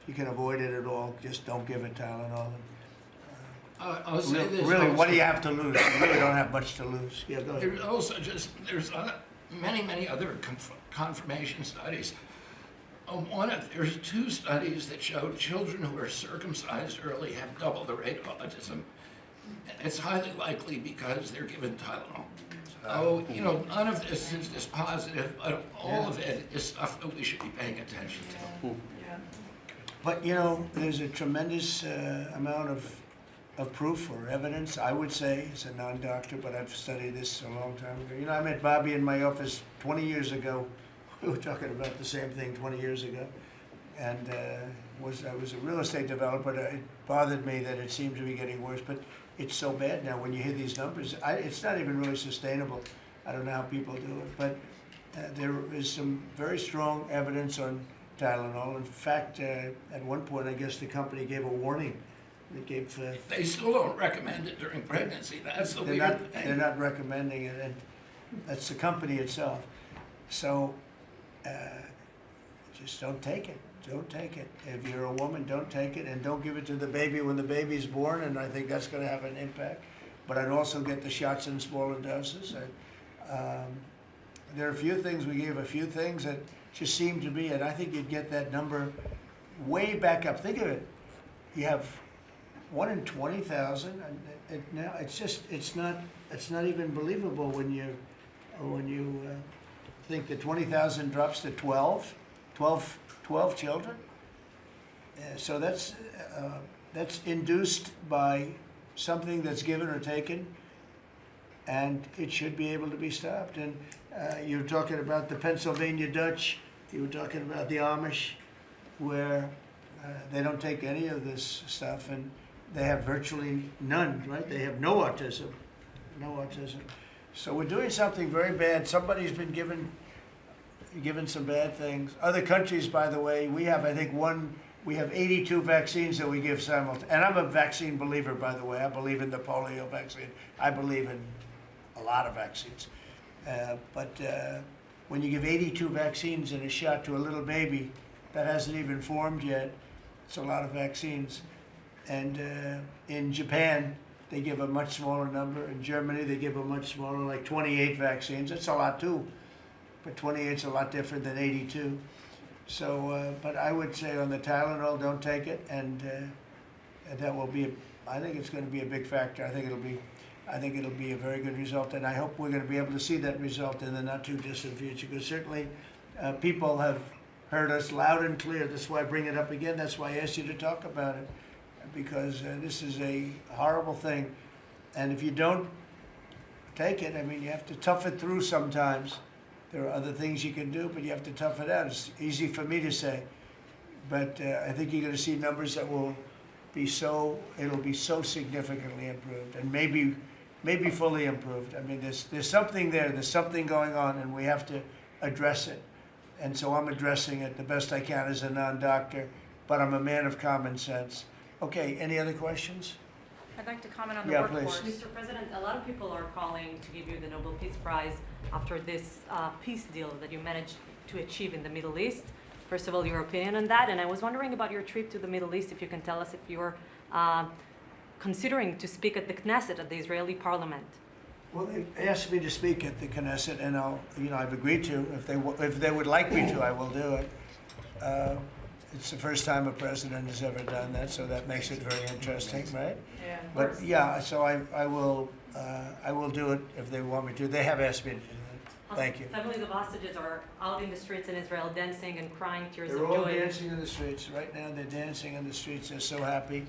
If you can avoid it at all, just don't give it Tylenol. I'll say this. Really, also, what do you have to lose? You really don't have much to lose. Yeah, go ahead. There's also there's many other confirmation studies. There's 2 studies that showed children who are circumcised early have double the rate of autism. It's highly likely because they're given Tylenol. So, you know, none of this is dispositive, but all of it is stuff that we should be paying attention to. But, you know, there's a tremendous amount of proof or evidence, I would say, as a non-doctor, but I've studied this a long time ago. You know, I met Bobby in my office 20 years ago. We were talking about the same thing 20 years ago. And I was a real estate developer. It bothered me that it seemed to be getting worse, but it's so bad now when you hear these numbers. It's not even really sustainable. I don't know how people do it, but there is some very strong evidence on Tylenol. In fact, at one point, I guess the company gave a warning. They still don't recommend it during pregnancy. That's the weird thing. They're not recommending it, and that's the company itself. So just don't take it. Don't take it. If you're a woman, don't take it, and don't give it to the baby when the baby's born, and I think that's going to have an impact. But I'd also get the shots in smaller doses. There are a few things, we gave a few things that just seem to be, and I think you'd get that number way back up. Think of it. You have 1 in 20,000, and now it's not even believable when you think that 20,000 drops to 12 children. So that's induced by something that's given or taken, and it should be able to be stopped. And you're talking about the Pennsylvania Dutch, you were talking about the Amish, where they don't take any of this stuff, and they have virtually none, right? They have no autism, no autism. So we're doing something very bad. Somebody's been given some bad things. Other countries, by the way, we have, I think, we have 82 vaccines that we give simultaneously. And I'm a vaccine believer, by the way. I believe in the polio vaccine. I believe in a lot of vaccines. But when you give 82 vaccines in a shot to a little baby that hasn't even formed yet, it's a lot of vaccines. And in Japan, they give a much smaller number. In Germany, they give a much smaller, like 28 vaccines. It's a lot too, but 28's a lot different than 82. So, but I would say on the Tylenol, don't take it, and that will be, I think it's going to be a big factor. I think it'll be I think it'll be a very good result, and I hope we're going to be able to see that result in the not-too-distant future, because certainly people have heard us loud and clear. That's why I bring it up again. That's why I asked you to talk about it, because this is a horrible thing. And if you don't take it, I mean, you have to tough it through sometimes. There are other things you can do, but you have to tough it out. It's easy for me to say, but I think you're going to see numbers that will be it'll be so significantly improved, and maybe fully improved. I mean, there's something there. There's something going on, and we have to address it. And so I'm addressing it the best I can as a non-doctor, but I'm a man of common sense. Okay, any other questions? I'd like to comment on the Yeah, workforce. please. Mr. President, a lot of people are calling to give you the Nobel Peace Prize after this peace deal that you managed to achieve in the Middle East. First of all, your opinion on that, and I was wondering about your trip to the Middle East, if you can tell us if you're considering to speak at the Knesset, at the Israeli parliament. Well, they asked me to speak at the Knesset, and I've agreed to. If they would like me to, I will do it. It's the first time a president has ever done that, so that makes it very interesting, right? Yeah. But yeah, so I will do it if they want me to. They have asked me to do that. Thank you. Families of hostages are out in the streets in Israel dancing and crying tears They're of all joy. dancing in the streets right now. They're dancing in the streets. They're so happy.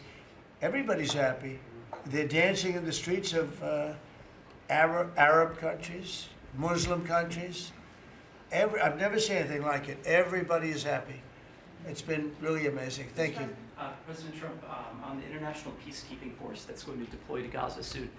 Everybody's happy. They're dancing in the streets of Arab countries, Muslim countries. I've never seen anything like it. Everybody is happy. It's been really amazing. Thank you. President Trump, on the international peacekeeping force that's going to deploy to Gaza soon,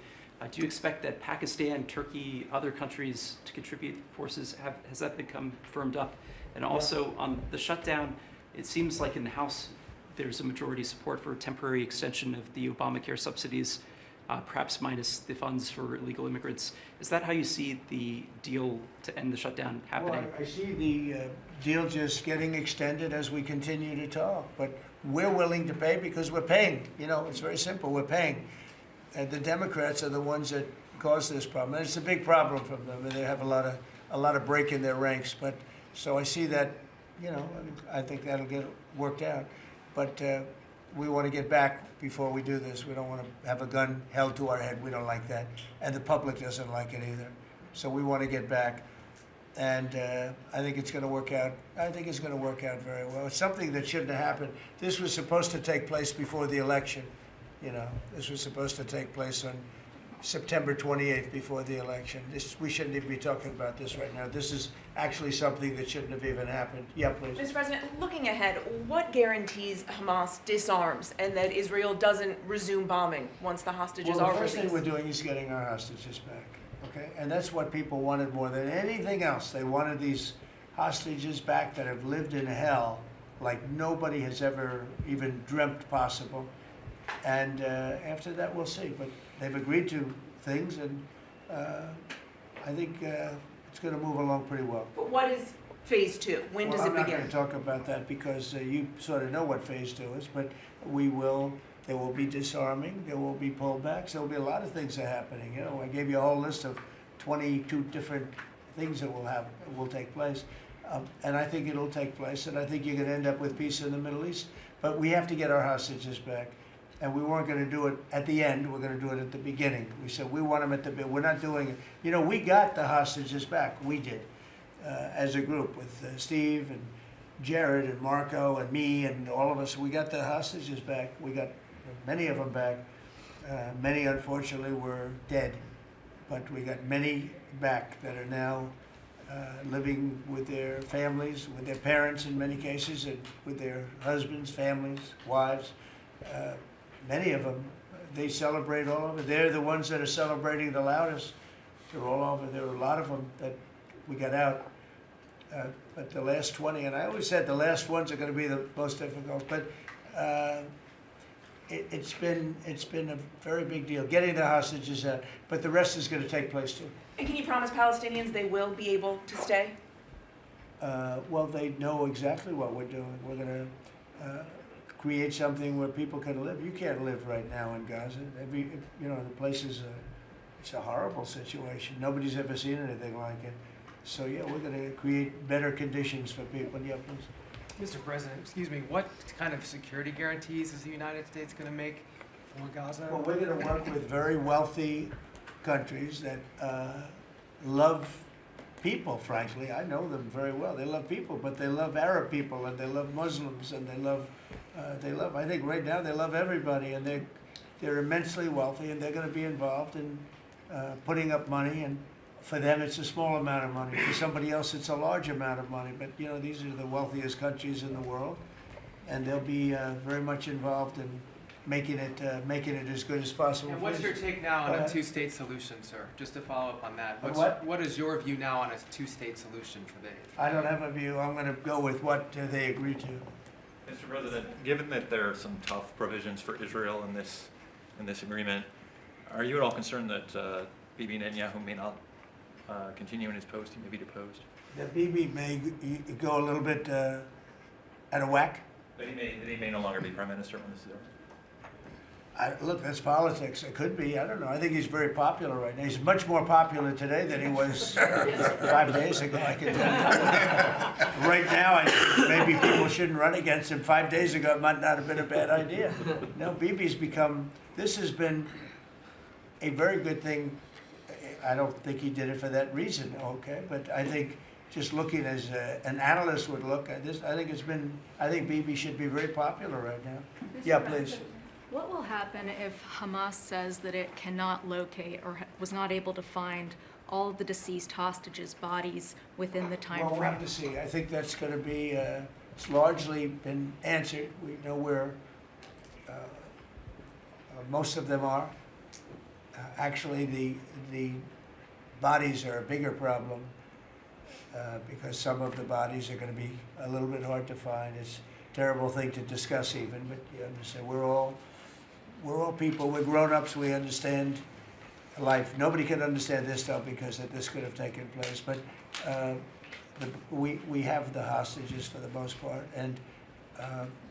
do you expect that Pakistan, Turkey, other countries to contribute forces? Has that become firmed up? And also on the shutdown, it seems like in the House there's a majority support for a temporary extension of the Obamacare subsidies, perhaps minus the funds for illegal immigrants. Is that how you see the deal to end the shutdown happening? Well, I see the deal just getting extended as we continue to talk, but we're willing to pay because we're paying. You know, it's very simple. We're paying. And the Democrats are the ones that caused this problem. And it's a big problem for them. And they have a lot of break in their ranks. But so I see that, you know, I think that'll get worked out. But we want to get back before we do this. We don't want to have a gun held to our head. We don't like that. And the public doesn't like it either. So we want to get back. And I think it's going to work out. I think it's going to work out very well. It's something that shouldn't have happened. This was supposed to take place before the election. You know, this was supposed to take place on September 28th before the election. We shouldn't even be talking about this right now. This is actually something that shouldn't have even happened. Yeah, please. Mr. President, looking ahead, what guarantees Hamas disarms and that Israel doesn't resume bombing once the hostages Well, are the first released? thing we're doing is getting our hostages back, okay? And that's what people wanted more than anything else. They wanted these hostages back that have lived in hell like nobody has ever even dreamt possible. And after that, we'll see. But they've agreed to things, and I think it's going to move along pretty well. But what is phase two? When does it I'm not begin? going to talk about that because you sort of know what phase two is, but there will be disarming, there will be pullbacks, there will be a lot of things that are happening. You know, I gave you a whole list of 22 different things that will take place. And I think it'll take place, and I think you're going to end up with peace in the Middle East. But we have to get our hostages back. And we weren't going to do it at the end. We're going to do it at the beginning. We said we want them at the beginning. We're not doing it. You know, we got the hostages back. We did, as a group with Steve and Jared and Marco and me and all of us. We got the hostages back. We got many of them back. Many, unfortunately, were dead. But we got many back that are now living with their families, with their parents in many cases, and with their husbands, families, wives. Many of them, they celebrate all over. They're the ones that are celebrating the loudest. They're all over. There are a lot of them that we got out. But the last 20, and I always said the last ones are going to be the most difficult. But it's been a very big deal, getting the hostages out. But the rest is going to take place too. And can you promise Palestinians they will be able to stay? Well, they know exactly what we're doing. We're going to create something where people can live. You can't live right now in Gaza. The place is it's a horrible situation. Nobody's ever seen anything like it. So yeah, we're going to create better conditions for people. Yeah, please. Mr. President, excuse me, what kind of security guarantees is the United States going to make for Gaza? Well, we're going to work with very wealthy countries that love people, frankly. I know them very well. They love people, but they love Arab people, and they love Muslims, and they love, I think right now they love everybody, and they're immensely wealthy, and they're going to be involved in putting up money, and for them it's a small amount of money. For somebody else it's a large amount of money, but you know, these are the wealthiest countries in the world, and they'll be very much involved in making it as good as possible. And what's your take now on a two-state solution, sir? Just to follow up on that. What is your view now on a two-state solution for the? I don't have a view. I'm going to go with what they agree to. Mr. President, given that there are some tough provisions for Israel in this agreement, are you at all concerned that Bibi Netanyahu may not continue in his post? He may be deposed. That Bibi may go a little bit out of whack. That he may no longer be prime minister when this is over. Look, that's politics. It could be. I don't know. I think he's very popular right now. He's much more popular today than he was 5 days ago, I can tell you. Right now, I think maybe people shouldn't run against him. 5 days ago, it might not have been a bad idea. No, Bibi's become, this has been a very good thing. I don't think he did it for that reason, okay? But I think just looking as an analyst would look at this, I think Bibi should be very popular right now. Yeah, please. What will happen if Hamas says that it cannot locate or was not able to find all of the deceased hostages' bodies within the time Well, frame? we'll have to see. I think that's going to be, it's largely been answered. We know where most of them are. Actually, the bodies are a bigger problem because some of the bodies are going to be a little bit hard to find. It's a terrible thing to discuss even, but you understand, we're all people, we're grown-ups, we understand life. Nobody can understand this stuff because this could have taken place, but we have the hostages for the most part, and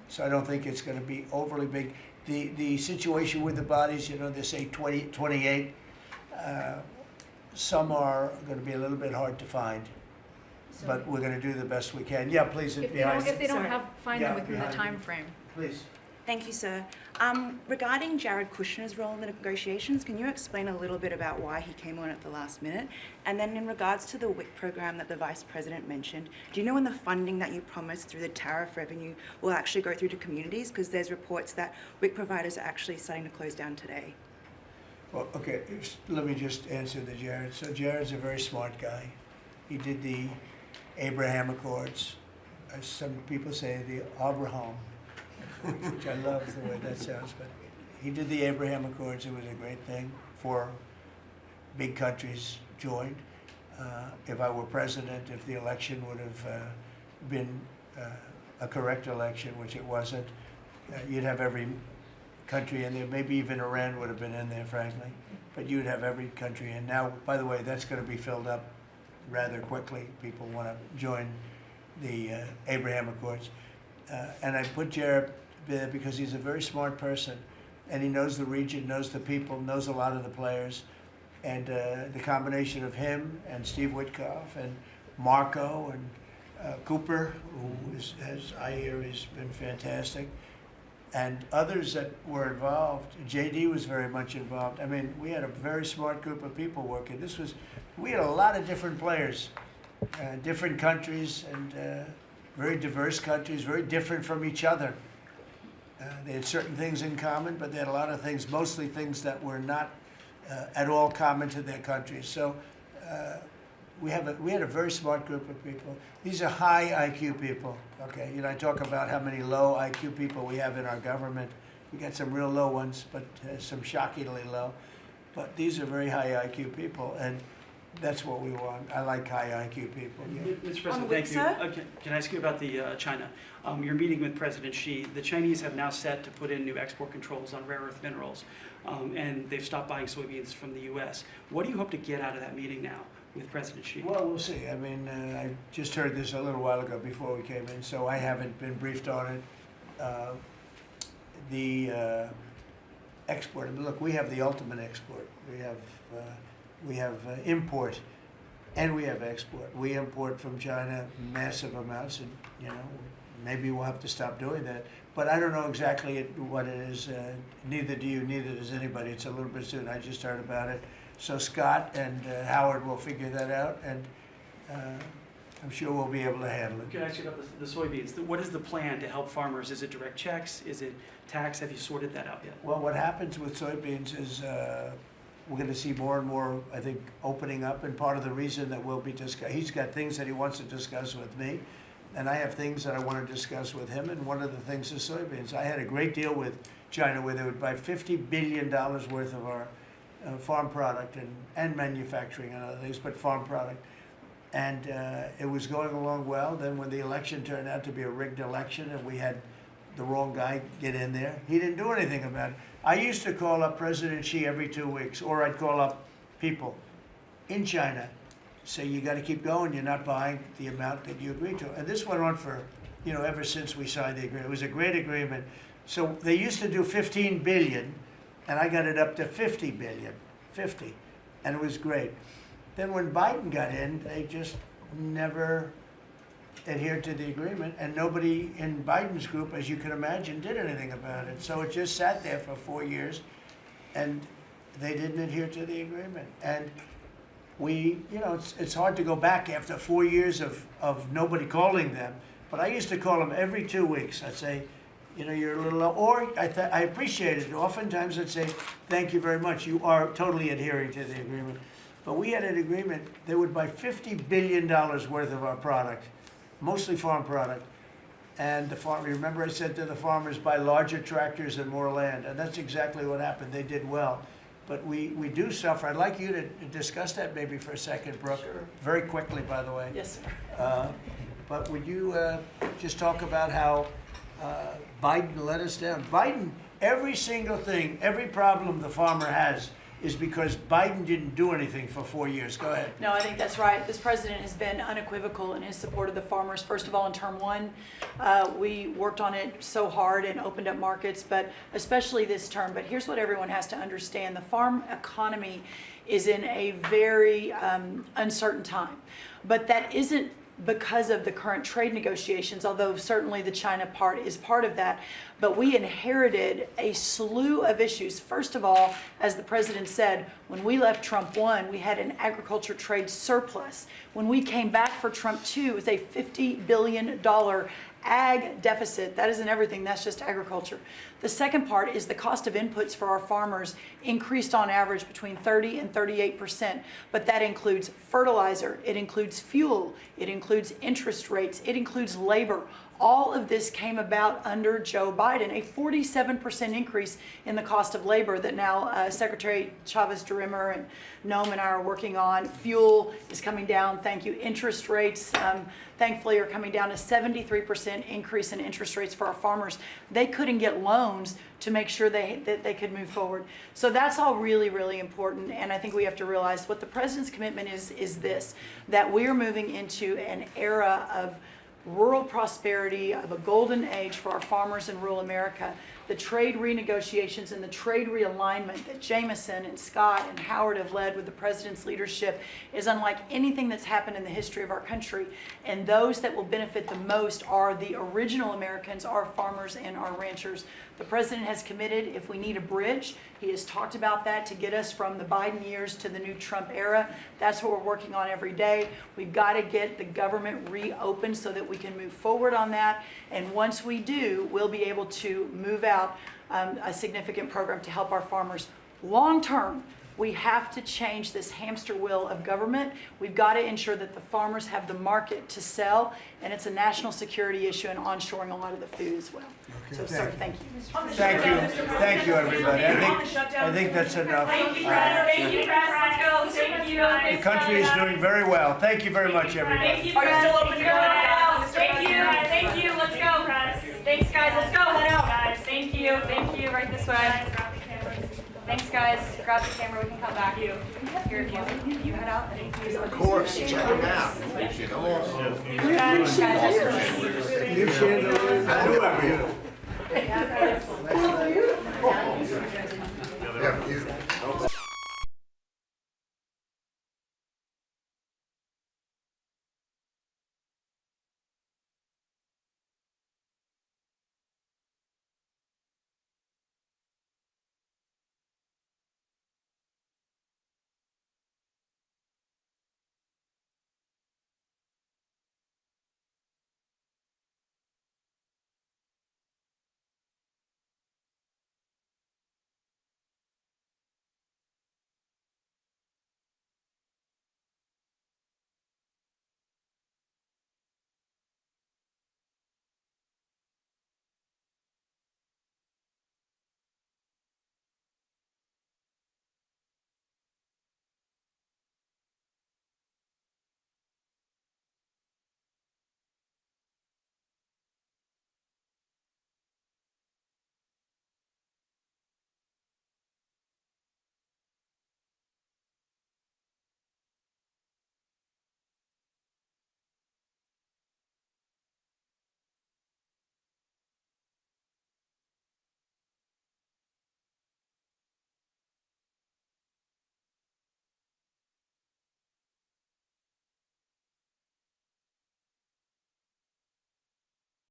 so I don't think it's going to be overly big. The situation with the bodies, you know, they say 28. Some are going to be a little bit hard to find, but we're going to do the best we can. Yeah, please. If they don't find them within the time frame. Please. Thank you, sir. Regarding Jared Kushner's role in the negotiations, can you explain a little bit about why he came on at the last minute? And then in regards to the WIC program that the Vice President mentioned, do you know when the funding that you promised through the tariff revenue will actually go through to communities? Because there's reports that WIC providers are actually starting to close down today. Well, okay, let me just answer the Jared. So Jared's a very smart guy. He did the Abraham Accords. As some people say, the Abraham, which I love the way that sounds, but he did the Abraham Accords. It was a great thing. 4 big countries joined. If I were president, if the election would have been a correct election, which it wasn't, you'd have every country in there. Maybe even Iran would have been in there, frankly. But you'd have every country in. Now, by the way, that's going to be filled up rather quickly. People want to join the Abraham Accords. And I put Jared there because he's a very smart person, and he knows the region, knows the people, knows a lot of the players. And the combination of him and Steve Witkoff and Marco and Cooper, who is, as I hear, has been fantastic, and others that were involved. JD was very much involved. I mean, we had a very smart group of people working. We had a lot of different players, different countries, and very diverse countries, very different from each other. They had certain things in common, but they had a lot of things, mostly things that were not at all common to their countries. So we had a very smart group of people. These are high IQ people. Okay, you know, I talk about how many low IQ people we have in our government. We got some real low ones, but some shockingly low. But these are very high IQ people, and that's what we want. I like high IQ people. Yeah. Mr. President, thank you. Can I ask you about the China? You're meeting with President Xi. The Chinese have now set to put in new export controls on rare earth minerals, and they've stopped buying soybeans from the U.S. What do you hope to get out of that meeting now with President Xi? Well, we'll see. I mean, I just heard this a little while ago before we came in, so I haven't been briefed on it. The export. I mean, look, we have the ultimate export. We have import, and we have export. We import from China massive amounts, and you know, maybe we'll have to stop doing that. But I don't know exactly what it is. Neither do you. Neither does anybody. It's a little bit soon. I just heard about it. So Scott and Howard will figure that out, and I'm sure we'll be able to handle it. Can I ask you about the soybeans? What is the plan to help farmers? Is it direct checks? Is it tax? Have you sorted that out yet? Well, what happens with soybeans is we're going to see more and more, I think, opening up, and part of the reason that we'll be he's got things that he wants to discuss with me, and I have things that I want to discuss with him, and one of the things is soybeans. I had a great deal with China where they would buy $50 billion worth of our farm product and manufacturing and other things, but farm product. And it was going along well. Then when the election turned out to be a rigged election and we had the wrong guy get in there, he didn't do anything about it. I used to call up President Xi every 2 weeks, or I'd call up people in China, say, you got to keep going, you're not buying the amount that you agreed to. And this went on for, ever since we signed the agreement. It was a great agreement. So they used to do 15 billion, and I got it up to 50 billion, 50, and it was great. Then when Biden got in, they just never adhered to the agreement, and nobody in Biden's group, as you can imagine, did anything about it. So it just sat there for 4 years, and they didn't adhere to the agreement. And we, it's hard to go back after 4 years of nobody calling them, but I used to call them every 2 weeks. I'd say, you're a little low, or I appreciate it. Oftentimes I'd say, thank you very much. You are totally adhering to the agreement. But we had an agreement, they would buy $50 billion worth of our product, mostly farm product. And remember I said to the farmers, buy larger tractors and more land. And that's exactly what happened. They did well. But we do suffer. I'd like you to discuss that maybe for a second, Brooke. Sure. Very quickly, by the way. Yes, sir. But would you just talk about how Biden let us down? Biden, every single thing, every problem the farmer has is because Biden didn't do anything for 4 years. Go ahead. No, I think that's right. This president has been unequivocal in his support of the farmers. First of all, in term one, we worked on it so hard and opened up markets, but especially this term. But here's what everyone has to understand. The farm economy is in a very uncertain time. But that isn't because of the current trade negotiations, although certainly the China part is part of that. But we inherited a slew of issues. First of all, as the president said, when we left Trump 1, we had an agriculture trade surplus. When we came back for Trump 2, it was a $50 billion ag deficit. That isn't everything, that's just agriculture. The second part is the cost of inputs for our farmers increased on average between 30 and 38%, but that includes fertilizer, it includes fuel, it includes interest rates, it includes labor. All of this came about under Joe Biden, a 47% increase in the cost of labor that now Secretary Chavez-DeRimmer and Noam and I are working on. Fuel is coming down, thank you. Interest rates, thankfully, are coming down. A 73% increase in interest rates for our farmers. They couldn't get loans to make sure that they could move forward. So that's all really, really important. And I think we have to realize what the president's commitment is this, that we are moving into an era of rural prosperity, of a golden age for our farmers in rural America. The trade renegotiations and the trade realignment that Jameson and Scott and Howard have led with the president's leadership is unlike anything that's happened in the history of our country. And those that will benefit the most are the original Americans, our farmers and our ranchers. The president has committed, if we need a bridge, he has talked about that to get us from the Biden years to the new Trump era. That's what we're working on every day. We've got to get the government reopened so that we can move forward on that. And once we do, we'll be able to move out a significant program to help our farmers. Long term, we have to change this hamster wheel of government. We've got to ensure that the farmers have the market to sell, and it's a national security issue and onshoring a lot of the food as well. Okay, So, sir, thank you. Thank you, everybody. I think that's enough. Thank you, Press. Thank you, Press. Let's go. Thank you. The country is doing very well. Thank you very much, everybody. Thank you, Press. Thank you. Thank you. Let's go, Press. Thanks, guys. Let's go. Head out, guys. Thank you. Thank you. Right this way. Thanks, guys. Grab the camera. We can come back. You head out. Of course. Check them out. Come on. You shared Yeah, you.